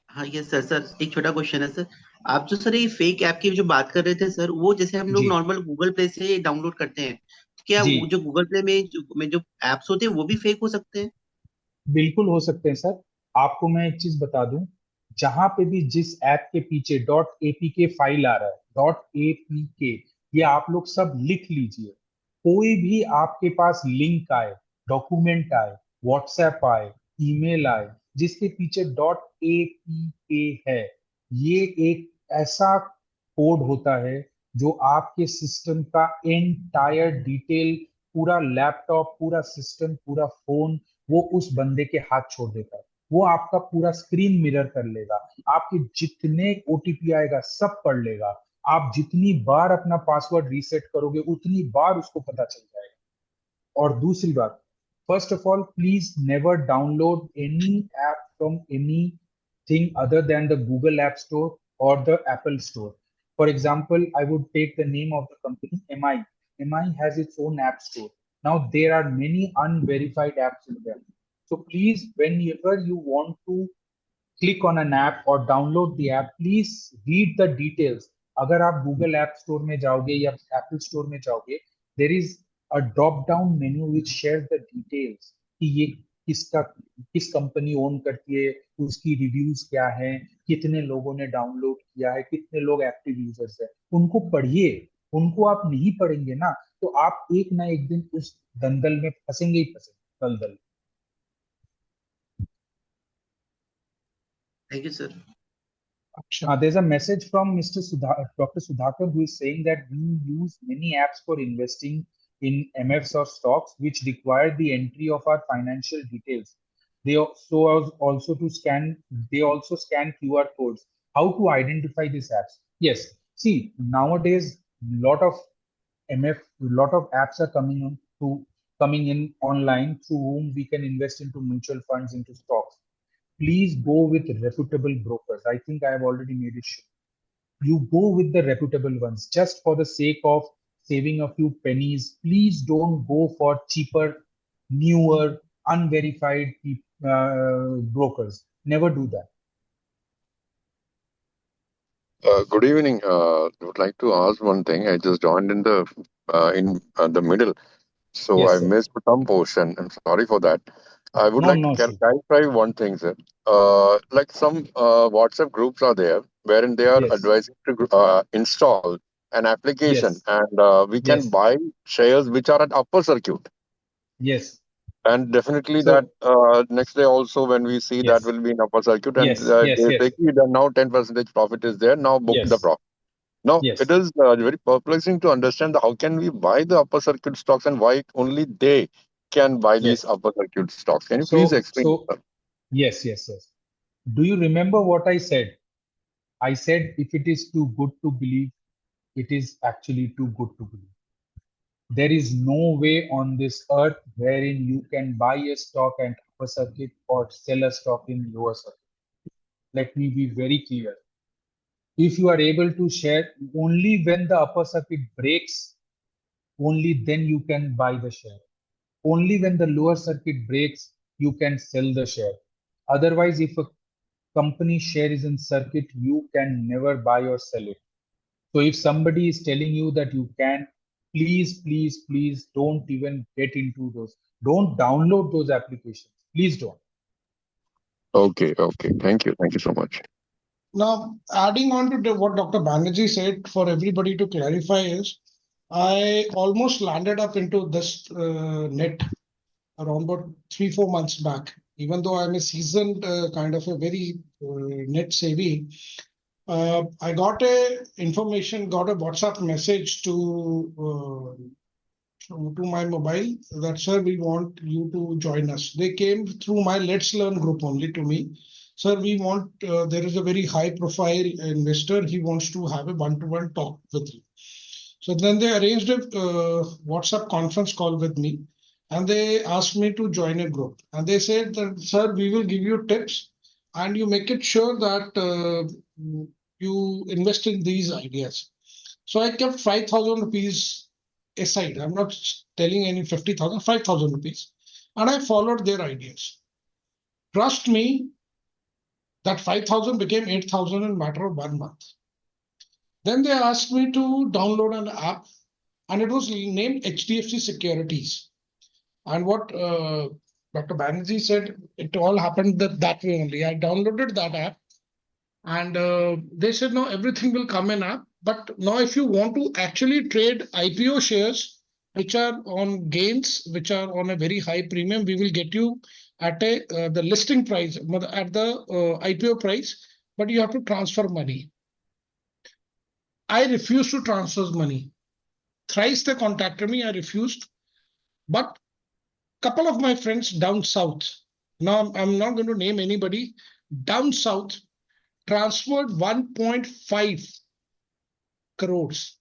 हाँ yes sir एक छोटा question है sir. आप जो sir ये fake app की जो बात कर रहे थे सर, वो जैसे हम लोग नॉर्मल गूगल प्ले से डाउनलोड करते हैं, क्या वो जो गूगल प्ले में जो एप्स होते हैं वो भी फेक हो सकते हैं? बिल्कुल हो सकते हैं सर. आपको मैं एक चीज बता दूं, जहां पे भी जिस ऐप के पीछे .apk फाइल आ रहा है, .apk, ये आप लोग सब लिख लीजिए। कोई भी आपके पास लिंक आए, डॉक्यूमेंट आए, व्हाट्सएप आए, ईमेल आए, जिसके पीछे .apk है, ये एक ऐसा कोड होता है जो आपके सिस्टम का एंटायर डिटेल, पूरा लैपटॉप, पूरा सिस्टम, पूरा फोन, वो उस बंदे के हाथ छोड़ देता है। वो आपका पूरा स्क्रीन मिरर कर लेगा, आपके जितने ओटीपी आएगा सब पढ़ लेगा, आप जितनी बार अपना पासवर्ड रीसेट करोगे उतनी बार उसको पता चल जाएगा। और दूसरी बात, first of all please never download any app from any thing other than the Google App Store or the Apple Store. For example, I would take the name of the company MI. MI has its own app store. Now there are many unverified apps in there. So please, whenever you want to click on an app or download the app, please read the details. अगर आप Google App Store में जाओगे या Apple Store में जाओगे, there is a drop down menu which shares the details कि ये किस कंपनी ओन करती है, उसकी रिव्यूज क्या है, कितने लोगों ने डाउनलोड किया है, कितने लोग एक्टिव यूजर्स है, उनको पढ़िए। उनको आप नहीं पढ़ेंगे ना तो आप एक ना एक दिन उस दलदल में फंसेंगे ही फंसेंगे, दलदल। Thank you sir. There's a message from Dr. Sudhakar, who is saying that we use many apps for investing in MFs or stocks, which require the entry of our financial details. They also to scan. They also scan QR codes. How to identify these apps? Yes. See, nowadays, lot of apps are coming in online through whom we can invest into mutual funds, into stocks. Please go with reputable brokers. I think I have already made it sure. You go with the reputable ones just for the sake of saving a few pennies. Please don't go for cheaper, newer, unverified brokers. Never do that. Good evening. I would like to ask one thing. I just joined in the middle, so Yes, I sir. missed some portion. I'm sorry for that. I would No, like to no, sir. clarify one thing, sir. Like some WhatsApp groups are there wherein they are Yes, advising to install an application, yes, and we can yes, buy shares which are at upper circuit. yes. And definitely that So, next day also when we see that yes, will be in upper circuit, and yes, yes, they yes, say that now 10% profit is there. Now book the yes, profit. Now, it yes, is very perplexing to understand how can we buy the upper circuit stocks and why only they can buy these yes. upper circuit stocks. Can you please So, explain, so sir? yes, yes, yes. Do you remember what I said? I said if it is too good to believe, it is actually too good to believe. There is no way on this earth wherein you can buy a stock at upper circuit or sell a stock in lower circuit. Let me be very clear. If you are able to share only when the upper circuit breaks, only then you can buy the share. Only when the lower circuit breaks, you can sell the share. Otherwise, if a company share is in circuit, you can never buy or sell it. So if somebody is telling you that you can, please, please, please don't even get into those. Don't download those applications. Please don't. Okay, okay. Thank you so much. Now, adding on to what Dr. Banerjee said, for everybody to clarify is, I almost landed up into this net around about 3-4 months back. Even though I'm a seasoned kind of a very net savvy, I got a WhatsApp message to my mobile that, sir, we want you to join us. They came through my Let's Learn group only to me. Sir, we want, there is a very high profile investor. He wants to have a one-to-one talk with you. So then they arranged a WhatsApp conference call with me, and they asked me to join a group. And they said that, sir, we will give you tips and you make it sure that you invest in these ideas. So I kept 5,000 rupees aside. I'm not telling any 50,000, 5,000 rupees. And I followed their ideas. Trust me, that 5,000 became 8,000 in a matter of 1 month. Then they asked me to download an app, and it was named HDFC Securities. And what Dr. Banerjee said it all happened that way only. I downloaded that app and they said, no, everything will come in app. But now if you want to actually trade IPO shares, which are on gains, which are on a very high premium, we will get you at the listing price, at the IPO price, but you have to transfer money. I refused to transfer money. Thrice they contacted me, I refused. But couple of my friends down south, now I'm not going to name anybody, down south transferred 1.5 crores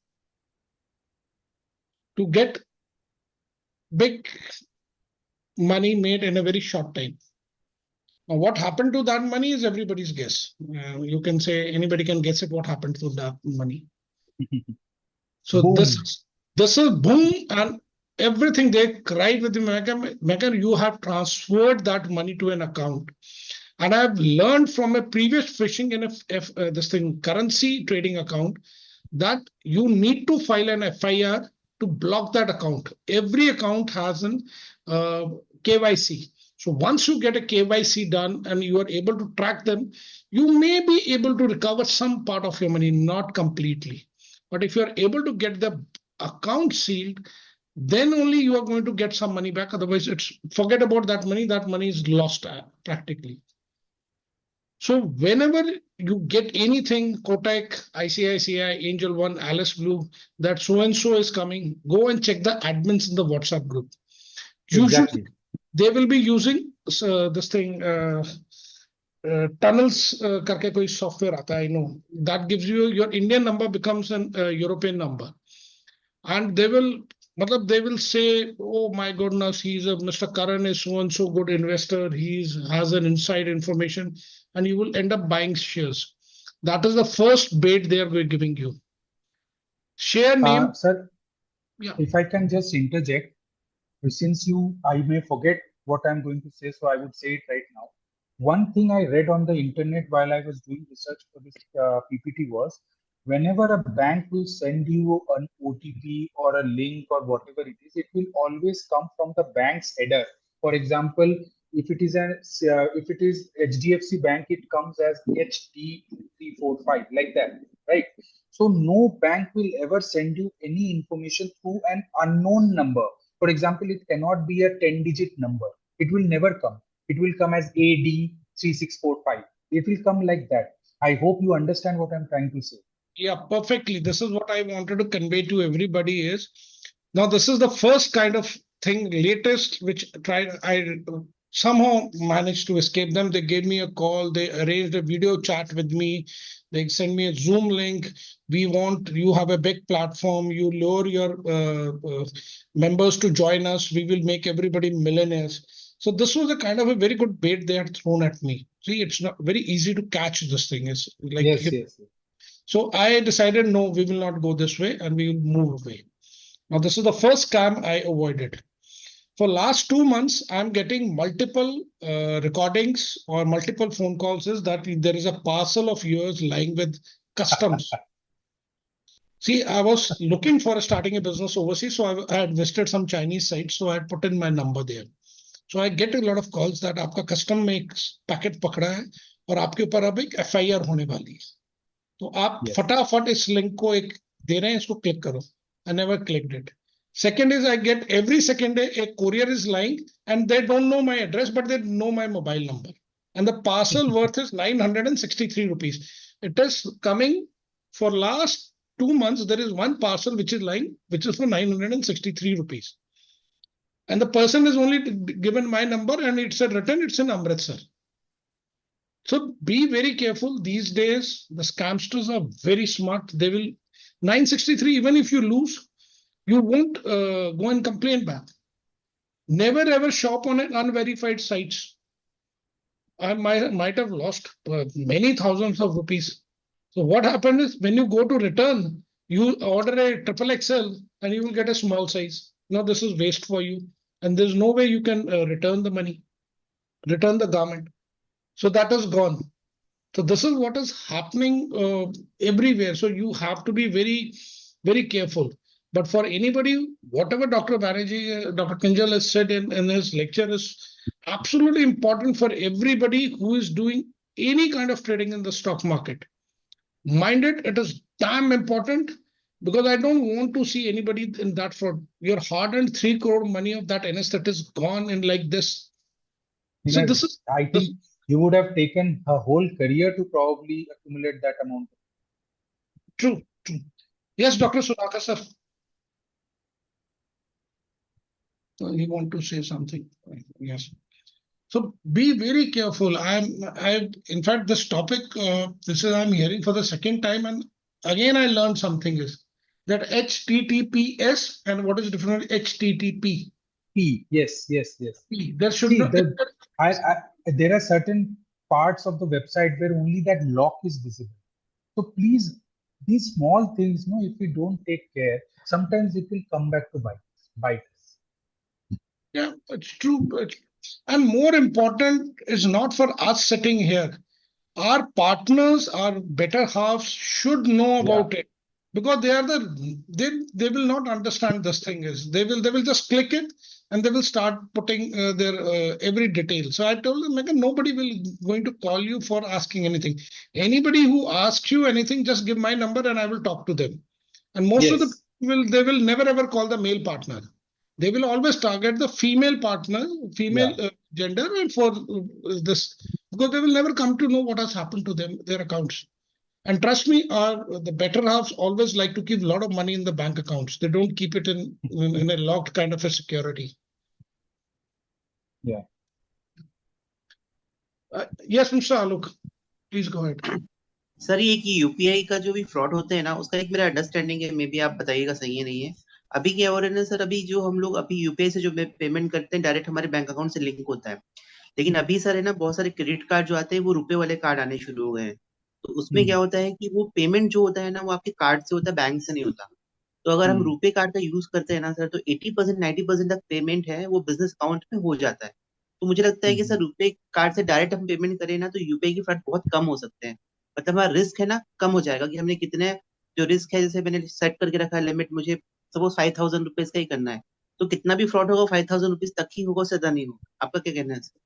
to get big money made in a very short time. Now, what happened to that money is everybody's guess. You can say anybody can guess at what happened to that money. So Boom. this is boom, and everything they cried with me, Megan, you have transferred that money to an account. And I've learned from a previous phishing in currency trading account that you need to file an FIR to block that account. Every account has an KYC. So once you get a KYC done and you are able to track them, you may be able to recover some part of your money, not completely. But if you are able to get the account sealed, then only you are going to get some money back. Otherwise, forget about that money. That money is lost practically. So whenever you get anything, Kotak, ICICI, Angel One, Alice Blue, that so-and-so is coming, go and check the admins in the WhatsApp group. Usually, Exactly. they will be using this thing, tunnels karke koi software aata hai, I know. That gives you, your Indian number becomes an European number. And they will say, oh my goodness, Mr. Karan is so-and-so good investor. He has an inside information, and you will end up buying shares. That is the first bait they are giving you. Share name. Sir, Yeah. if I can just interject, since I may forget what I'm going to say, so I would say it right now. One thing I read on the internet while I was doing research for this PPT was, whenever a bank will send you an OTP or a link or whatever it is, it will always come from the bank's header. For example, if it is HDFC Bank, it comes as HD345, like that, right? So no bank will ever send you any information through an unknown number. For example, it cannot be a 10-digit number. It will never come. It will come as AD3645. It will come like that. I hope you understand what I'm trying to say. Yeah, perfectly. This is what I wanted to convey to everybody is, now this is the first kind of thing, latest, which I somehow managed to escape them. They gave me a call. They arranged a video chat with me. They send me a Zoom link. You have a big platform. You lure your members to join us. We will make everybody millionaires. So this was a kind of a very good bait they had thrown at me. See, it's not very easy to catch this thing. It's like, Yes. So I decided, no, we will not go this way and we will move away. Now, this is the first scam I avoided. For last 2 months, I'm getting multiple recordings or multiple phone calls is that there is a parcel of yours lying with customs. See, I was looking for starting a business overseas, so I had visited some Chinese sites, so I had put in my number there. So I get a lot of calls that आपका custom में एक packet पकड़ा है और आपके ऊपर अब एक FIR होने वाली है. तो आप फटाफट इस लिंक को एक दे रहे हैं, इसको क्लिक करो. I never clicked it. Second is I get every second a courier is lying and they don't know my address, but they know my mobile number. And the parcel worth is 963 rupees. It is coming for last 2 months. There is one parcel which is lying, which is for 963 rupees. And the person is only given my number and it said written, it's in Amritsar. So be very careful. These days, the scamsters are very smart. They will 963, even if you lose, you won't go and complain back. Never ever shop on an unverified sites. I might have lost many thousands of rupees. So what happened is when you go to return, you order a XXL and you will get a small size. Now this is waste for you. And there's no way you can return the money, return the garment. So that is gone. So this is what is happening everywhere. So you have to be very, very careful. But for anybody, whatever Dr. Banerjee, Dr. Kinjal has said in his lecture is absolutely important for everybody who is doing any kind of trading in the stock market. Mind it, it is damn important because I don't want to see anybody in that fraud. Your hard-earned 3 crore money of that NS that is gone in like this. So Because this is I think you would have taken a whole career to probably accumulate that amount. true. True. Yes, Dr. Sudhakar sir. You want to say something? Yes. So be very careful. In fact, this topic, I'm hearing for the second time, and again I learned something is that HTTPS and what is different? HTTP. Yes. There should See, not. there are certain parts of the website where only that lock is visible. So please, these small things, if we don't take care, sometimes it will come back to bite us. Yeah, it's true. And more important is not for us sitting here. Our partners, our better halves should know about it because they will not understand this thing is they will just click it and they will start putting their every detail. So I told them, Megan, nobody will going to call you for asking anything. Anybody who asks you anything, just give my number and I will talk to them. And most of the people they will never ever call the male partner. They will always target the female partner, female gender, and for this because they will never come to know what has happened to them, their accounts. And trust me, the better halves always like to keep a lot of money in the bank accounts. They don't keep it in a locked kind of a security. Yeah. Yes, Mr. Alok, please go ahead. Sir ये कि UPI का जो भी fraud होते हैं ना उसका एक मेरा अंडरस्टैंडिंग है, मे बी आप बताइएगा सही है नहीं है। अभी क्या हो रहा है ना सर, अभी जो हम लोग अभी यूपीआई से जो पेमेंट करते हैं डायरेक्ट हमारे बैंक अकाउंट से लिंक होता है, लेकिन अभी सर है ना बहुत सारे क्रेडिट कार्ड जो आते हैं वो रुपए वाले कार्ड आने शुरू हो गए हैं। तो उसमें क्या होता है कि वो पेमेंट जो होता है ना वो आपके कार्ड से होता है, बैंक से नहीं होता। तो अगर हम रुपए कार्ड का यूज करते हैं ना सर, तो 80% 90% तक पेमेंट है वो बिजनेस अकाउंट में हो जाता है। तो मुझे लगता है कि सर रुपए कार्ड से डायरेक्ट हम पेमेंट करें ना तो यूपीआई के फ्रॉड बहुत कम हो सकते हैं। मतलब हमारा रिस्क है ना कम हो जाएगा कि हमने कितने जो रिस्क है, जैसे मैंने सेट करके रखा है लिमिट, मुझे सपोज 5000 रुपीज का ही करना है, तो कितना भी फ्रॉड होगा 5000 रुपीज तक ही होगा, उससे ज्यादा नहीं होगा। आपका क्या कहना है सर?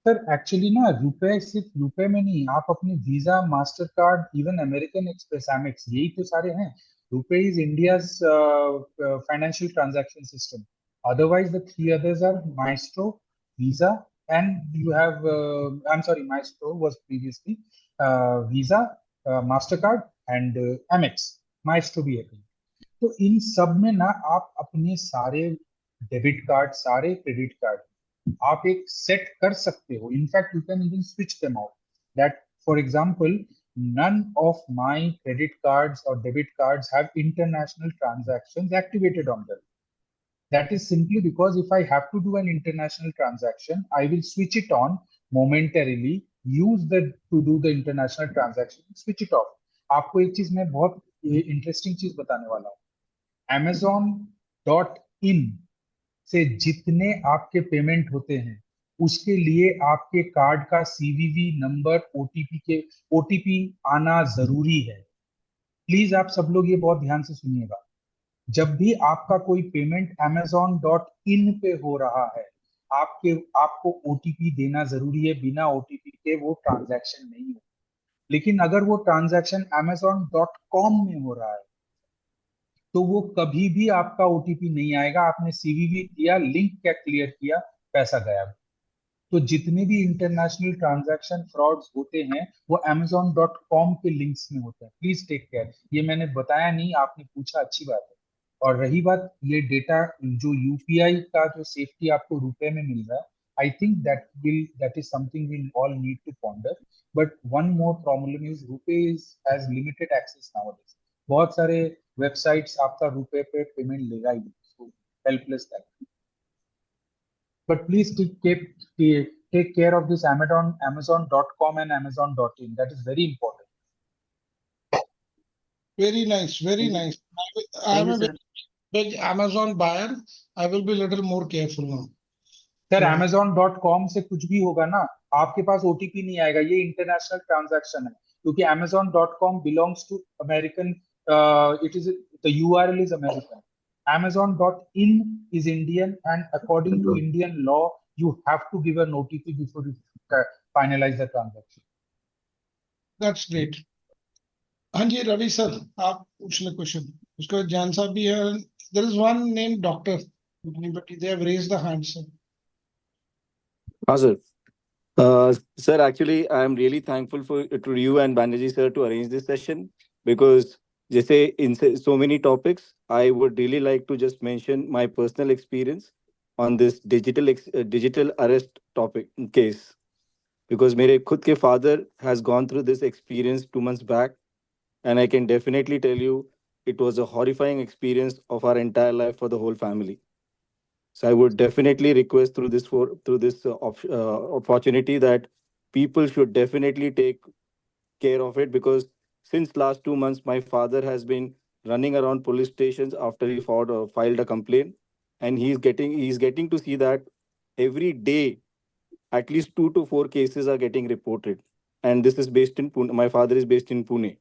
सर एक्चुअली ना रुपए सिर्फ रुपए में नहीं, आप अपने Visa, Mastercard, even American Express, Amex, यही तो सारे हैं। RuPay is India's financial transaction system. Otherwise the three others are Maestro, Visa, and you have I am sorry, Maestro was previously Visa, Mastercard and Amex. Maestro भी है। तो इन सब में ना आप अपने सारे डेबिट कार्ड, सारे क्रेडिट कार्ड आप एक सेट कर सकते हो। In fact you can even switch them out, that for example none of my credit cards or debit cards have international transactions activated on them. That is simply because if I have to do an international transaction, I will switch it on momentarily, use the to do the international transaction, switch it off. आपको एक चीज मैं बहुत interesting चीज बताने वाला हूँ। Amazon.in से जितने आपके पेमेंट होते हैं उसके लिए आपके कार्ड का सीवीवी नंबर, ओटीपी आना जरूरी है। प्लीज आप सब लोग ये बहुत ध्यान से सुनिएगा। जब भी आपका कोई पेमेंट Amazon.in पे हो रहा है, आपको ओटीपी देना जरूरी है। बिना ओटीपी के वो ट्रांजैक्शन नहीं हो। लेकिन अगर वो ट्रांजैक्शन Amazon.com में हो रहा है तो वो कभी भी आपका ओटीपी नहीं आएगा। आपने सीवीवी किया, लिंक क्या क्लियर किया, पैसा गया। तो जितने भी इंटरनेशनल ट्रांजैक्शन फ्रॉड्स होते हैं वो Amazon.com के लिंक्स में होते हैं। Please take care. ये मैंने बताया नहीं, आपने पूछा, अच्छी बात है। और रही बात ये डेटा, जो यूपीआई का जो सेफ्टी आपको रुपए में मिल रहा है, I think that is something we all need to ponder. But one more problem is RuPay has limited access nowadays. बहुत सारे वेबसाइट्स आपका रुपए पे पेमेंट लेगा ही, so helpless that. But please take care of this Amazon.com and Amazon.in. That is very important. Very nice, very nice. I'm a big Amazon buyer. I will be a little more careful now. Sir Amazon.com से कुछ भी होगा ना, आपके पास OTP नहीं आएगा। ये international transaction है, क्योंकि Amazon.com belongs to American. It is the URL is American. Amazon.in is Indian, and according to Indian law, you have to give a notice before you finalize the transaction. That's great. हाँ जी Ravi sir आप पूछ ले question उसके बाद जान साहब भी है there is one named doctor but they have raised the hand sir. Sir. Sir, actually, I am really thankful to you and Banerjee sir to arrange this session because just in so many topics, I would really like to just mention my personal experience on this digital arrest topic case because मेरे खुद के father has gone through this experience 2 months back, and I can definitely tell you it was a horrifying experience of our entire life for the whole family. So I would definitely request through this opportunity that people should definitely take care of it because since last 2 months my father has been running around police stations after he filed a complaint, and he's getting to see that every day at least 2 to 4 cases are getting reported, and this is based in Pune. My father is based in Pune.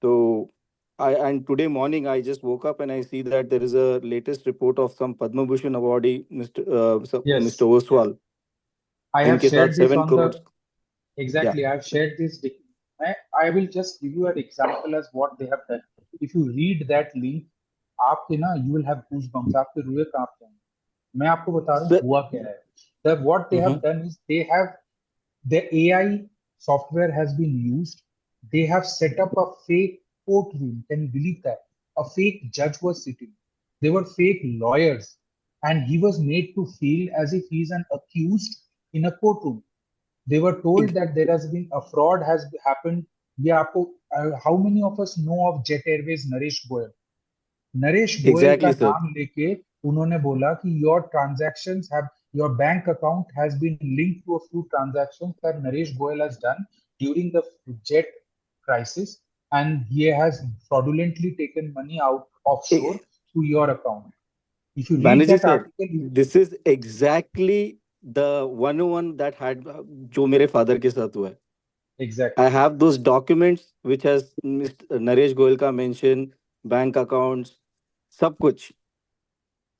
So and today morning I just woke up and I see that there is a latest report of some Padma Bhushan awardee, Yes. Mr. Oswal. I have इनके shared साथ this 7 on crores. the exactly. I have shared this. I will just give you an example as what they have done. If you read that link, आपके ना you will have goosebumps. आपके रुए कांप जाएंगे. मैं आपको बता रहा हूँ Sir, हुआ क्या है. That what they have done is the AI software has been used. They have set up a fake courtroom. Can you believe that? A fake judge was sitting. They were fake lawyers, and he was made to feel as if he is an accused in a courtroom. They were told that there has been a fraud has happened. Yeah, how many of us know of Jet Airways Naresh Goyal? Naresh Goyal का exactly, sir. नाम लेके उन्होंने बोला कि your bank account has been linked to a few transactions that Naresh Goyal has done during the jet crisis, and he has fraudulently taken money out offshore to your account. If you read Banerjee that sir, article, this is exactly the 101 that had जो मेरे father के साथ हुआ है. exactly. I have those documents which has Mr. Naresh Goyal ka mention, bank accounts, सब कुछ.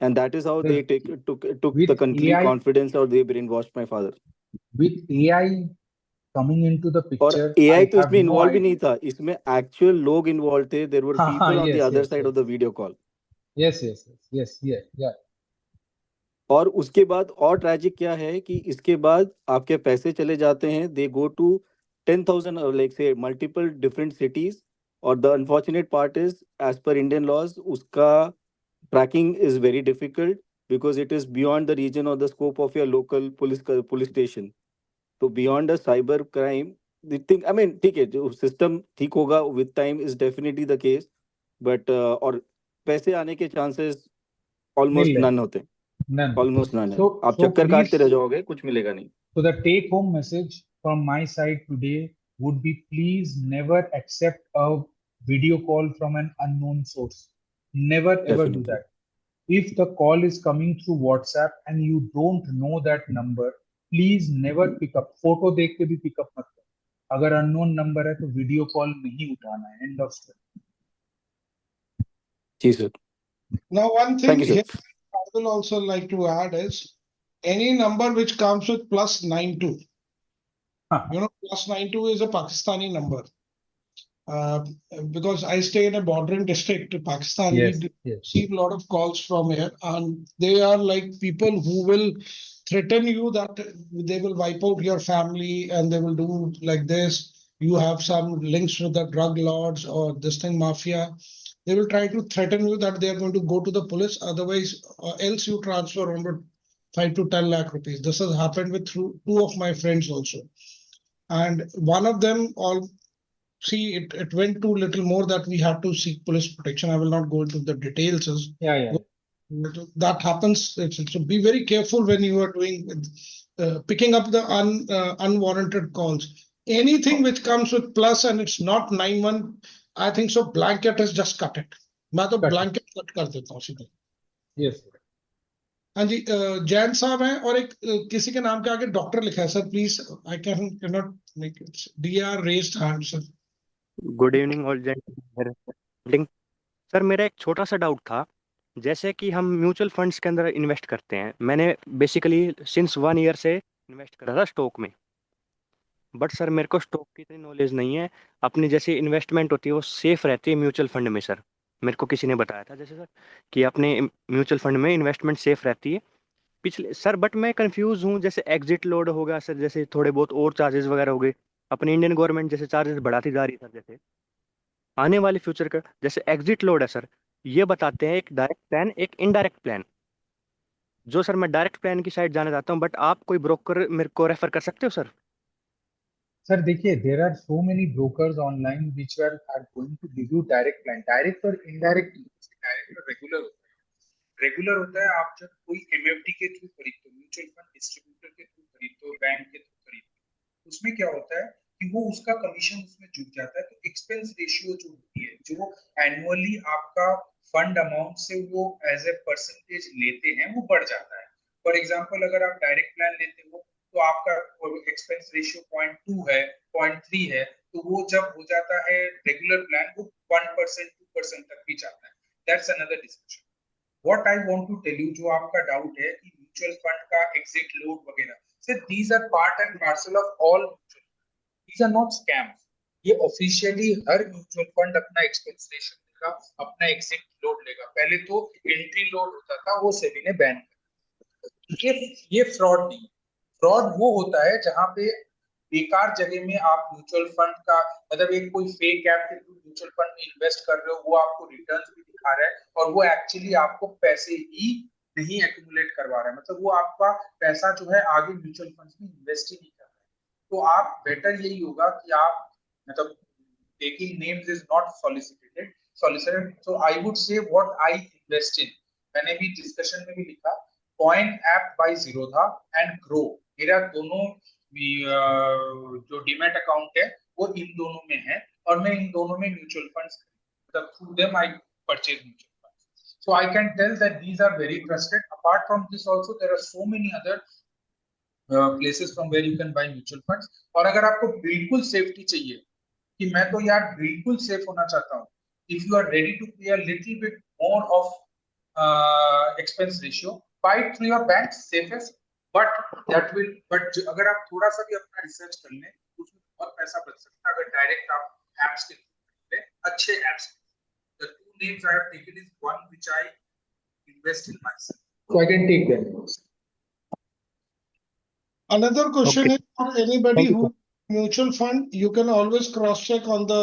And that is how they took the complete AI, confidence, or they brainwashed my father. with AI coming into the और picture, AI I तो have इसमें no involve ही idea. नहीं था, इसमें actual लोग इन्वॉल्व थे. There were people on the Yes, other yes, side yes. Of the video call. Yes, yes, yes, yes, yeah. और उसके बाद और ट्रैजिक क्या है कि इसके बाद आपके पैसे चले जाते हैं, दे गो टू 10,000 लाइक से मल्टीपल डिफरेंट सिटीज. और the unfortunate part is as per Indian laws उसका tracking is very difficult because it is beyond the region और the scope of your local police station. तो beyond a cyber crime think I mean ठीक है, जो system ठीक होगा with time is definitely the case, but और पैसे आने के चांसेस ऑलमोस्ट नन होते हैं. None. ऑलमोस्ट नन है. So, आप so चक्कर काटते रह please, जाओगे, कुछ मिलेगा नहीं. so the take-home message from my side today would be: please never accept a video call from an unknown source. Never ever do Definitely. that. If the call is coming through WhatsApp and you don't know that number, please never pick up. Photo देख के भी pick up मत करो. अगर unknown number है तो video call नहीं उठाना है. End of story. जी sir. Now one Thank thing you, sir. here I will also like to add is any number which comes with +92. You know, +92 is a Pakistani number. Because I stay in a bordering district to Pakistan, Yes, we yes. receive a lot of calls from here, and they are like people who will threaten you that they will wipe out your family and they will do like this. You have some links with the drug lords or this thing mafia. They will try to threaten you that they are going to go to the police, otherwise, else you transfer around 5 to 10 lakh rupees. This has happened with two of my friends also. And one of them it went to little more that we had to seek police protection. I will not go into the details. Yeah. That happens. So be very careful when you are doing picking up the unwarranted calls. Anything which comes with plus and it's not 91, I think so. Blanket is just cut it. मैं तो blanket cut कर देता हूँ सीधे. Yes. हाँ जी, जैन साहब हैं और एक किसी के नाम के आगे डॉक्टर लिखा है sir. Please I can not make it. DR raised hand sir. Good evening all gentleman. Sir मेरा एक छोटा सा डाउट था. जैसे कि हम म्यूचुअल फंड्स के अंदर इन्वेस्ट करते हैं, मैंने बेसिकली सिंस 1 ईयर से इन्वेस्ट करा था स्टॉक में, बट सर मेरे को स्टॉक की इतनी नॉलेज नहीं है। अपनी जैसे इन्वेस्टमेंट होती है वो सेफ रहती है म्यूचुअल फंड में सर, मेरे को किसी ने बताया था जैसे सर कि अपने म्यूचुअल फंड में इन्वेस्टमेंट सेफ रहती है पिछले सर। बट मैं कंफ्यूज हूँ, जैसे एग्जिट लोड होगा सर, जैसे थोड़े बहुत और चार्जेस वगैरह हो गए, अपनी इंडियन गवर्नमेंट जैसे चार्जेस बढ़ाती जा रही है सर, जैसे आने वाले फ्यूचर का जैसे एग्जिट लोड है सर, ये बताते हैं एक डायरेक्ट प्लान एक इनडायरेक्ट प्लान। जो सर मैं डायरेक्ट प्लान की साइड जाना चाहता हूँ, बट आप कोई ब्रोकर मेरे को रेफर कर सकते हो सर? सर देखिए, there are so many brokers online which are going to give you direct plan. Direct और इनडायरेक्ट, डायरेक्ट और रेगुलर होता है। रेगुलर होता है आप जब कोई एमएफडी के थ्रू खरीदते हो, म्यूचुअल फंड डिस्ट्रीब्यूटर के थ्रू खरीदते हो, बैंक के थ्रू खरीदते हो, उसमें क्या होता है कि वो उसका कमीशन उसमें जुड़ जाता है, तो एक्सपेंस रेशियो जो होती है, जो एनुअली आपका फंड अमाउंट से वो एज ए परसेंटेज लेते हैं, वो बढ़ जाता है। फॉर एग्जाम्पल, अगर आप डायरेक्ट प्लान लेते हो तो आपका एक्सपेंस रेशियो 0.2 है, 0.3 है, तो वो जब हो जाता है रेगुलर प्लान, वो 1% 2% तक भी जाता है। That's another discussion. What I want to tell you, जो आपका डाउट है कि म्यूचुअल फंड का एग्जिट लोड वगैरह, sir these are part and parcel of all mutual, these are not scams. ये ऑफिशियली हर म्यूचुअल फंड अपना एक्सपेंस रेशियो लेगा, अपना एग्जिट लोड लेगा। पहले तो एंट्री लोड होता था, वो सेबी ने बैन कर। ये फ्रॉड नहीं, फ्रॉड वो होता है जहां पे बेकार जगह में आप म्यूचुअल फंड का, मतलब एक कोई फेक ऐप के थ्रू म्यूचुअल फंड में इन्वेस्ट कर रहे हो, वो आपको रिटर्न्स भी दिखा रहा है और वो एक्चुअली आपको पैसे ही नहीं एक्यूमुलेट करवा रहा है, मतलब वो आपका पैसा जो है आगे म्यूचुअल फंड में इन्वेस्ट ही नहीं कर रहा है। तो आप बेटर यही होगा कि आप, मतलब taking names is not solicited, so I would say what I invest in, मैंने भी डिस्कशन में भी लिखा, coin app by Zerodha and grow, मेरा दोनों जो डीमैट अकाउंट है वो इन दोनों में है, और मैं इन दोनों में म्यूचुअल फंड्स, मतलब through them I purchase mutual funds, so I can tell that these are very trusted. Apart from this also there are so many other places from where you can buy mutual funds. और अगर आपको बिल्कुल safety चाहिए कि मैं तो यार बिल्कुल सेफ होना चाहता हूँ, if you are ready to pay a little bit more of expense ratio, buy through your bank safest, but अगर आप थोड़ा सा भी अपना रिसर्च कर लें, उसमें बहुत पैसा बच सकता है अगर डायरेक्ट आप एप्स के थ्रू अच्छे apps. The two names I have taken is one which I invest in myself, so I can take them. Another question Okay, is for anybody thank you who sir. mutual fund, you can always cross check on the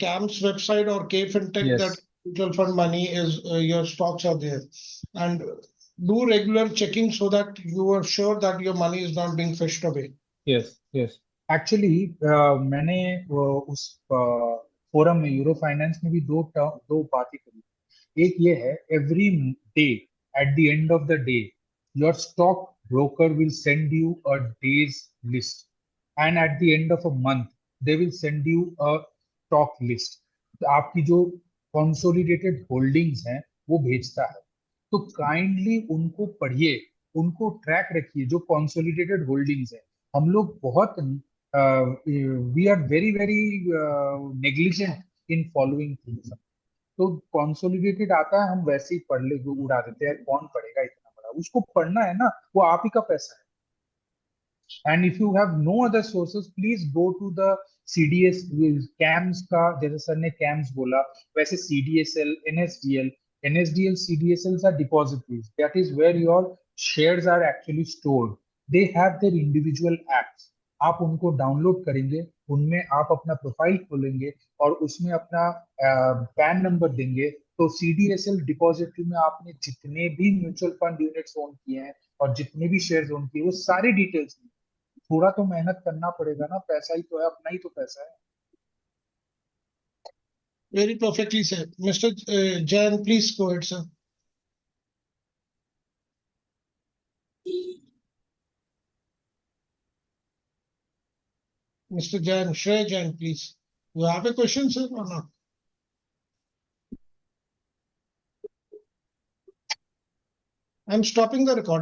CAMS website or KFintech that Yes. mutual fund money is your stocks are there, and do regular checking so that you are sure that your money is not being fished away. Yes yes, actually मैंने उस forum में, euro finance में भी दो बातें करी। एक ये है, every day at the end of the day your stock broker will send you a days list, and at the end of a month they will send you a stock list. आपकी जो consolidated holdings हैं वो भेजता है, तो kindly उनको पढ़िए, उनको ट्रैक रखिए, जो कंसोलिडेटेड होल्डिंग्स है। हम लोग बहुत, we are very very negligent in following things. तो कंसोलिडेटेड आता है, हम वैसे ही पढ़ ले, उड़ा देते हैं, कौन पढ़ेगा इतना बड़ा, उसको पढ़ना है ना, वो आप ही का पैसा है। And if you have no other sources, please go to the CDS CAMS का, जैसे सर ने कैम्स बोला, वैसे CDSL, NSDL, NSDL CDSL are depositories, that is where your shares are actually stored. They have their individual apps, आप उनको download करेंगे, उनमें आप अपना प्रोफाइल खोलेंगे और उसमें अपना पैन नंबर देंगे, तो सीडीएसएल डिपॉजिटरी में आपने जितने भी म्यूचुअल फंड यूनिट्स ओन किए हैं और जितने भी शेयर्स ओन किए, वो सारी डिटेल्स, थोड़ा तो मेहनत करना पड़ेगा ना, पैसा ही तो है, अपना ही तो पैसा है। Very perfectly said. Mr. Jain, please go ahead, sir. Mr. Jain, Shrey Jain, please. You have a question, sir, or not? I'm stopping the recording.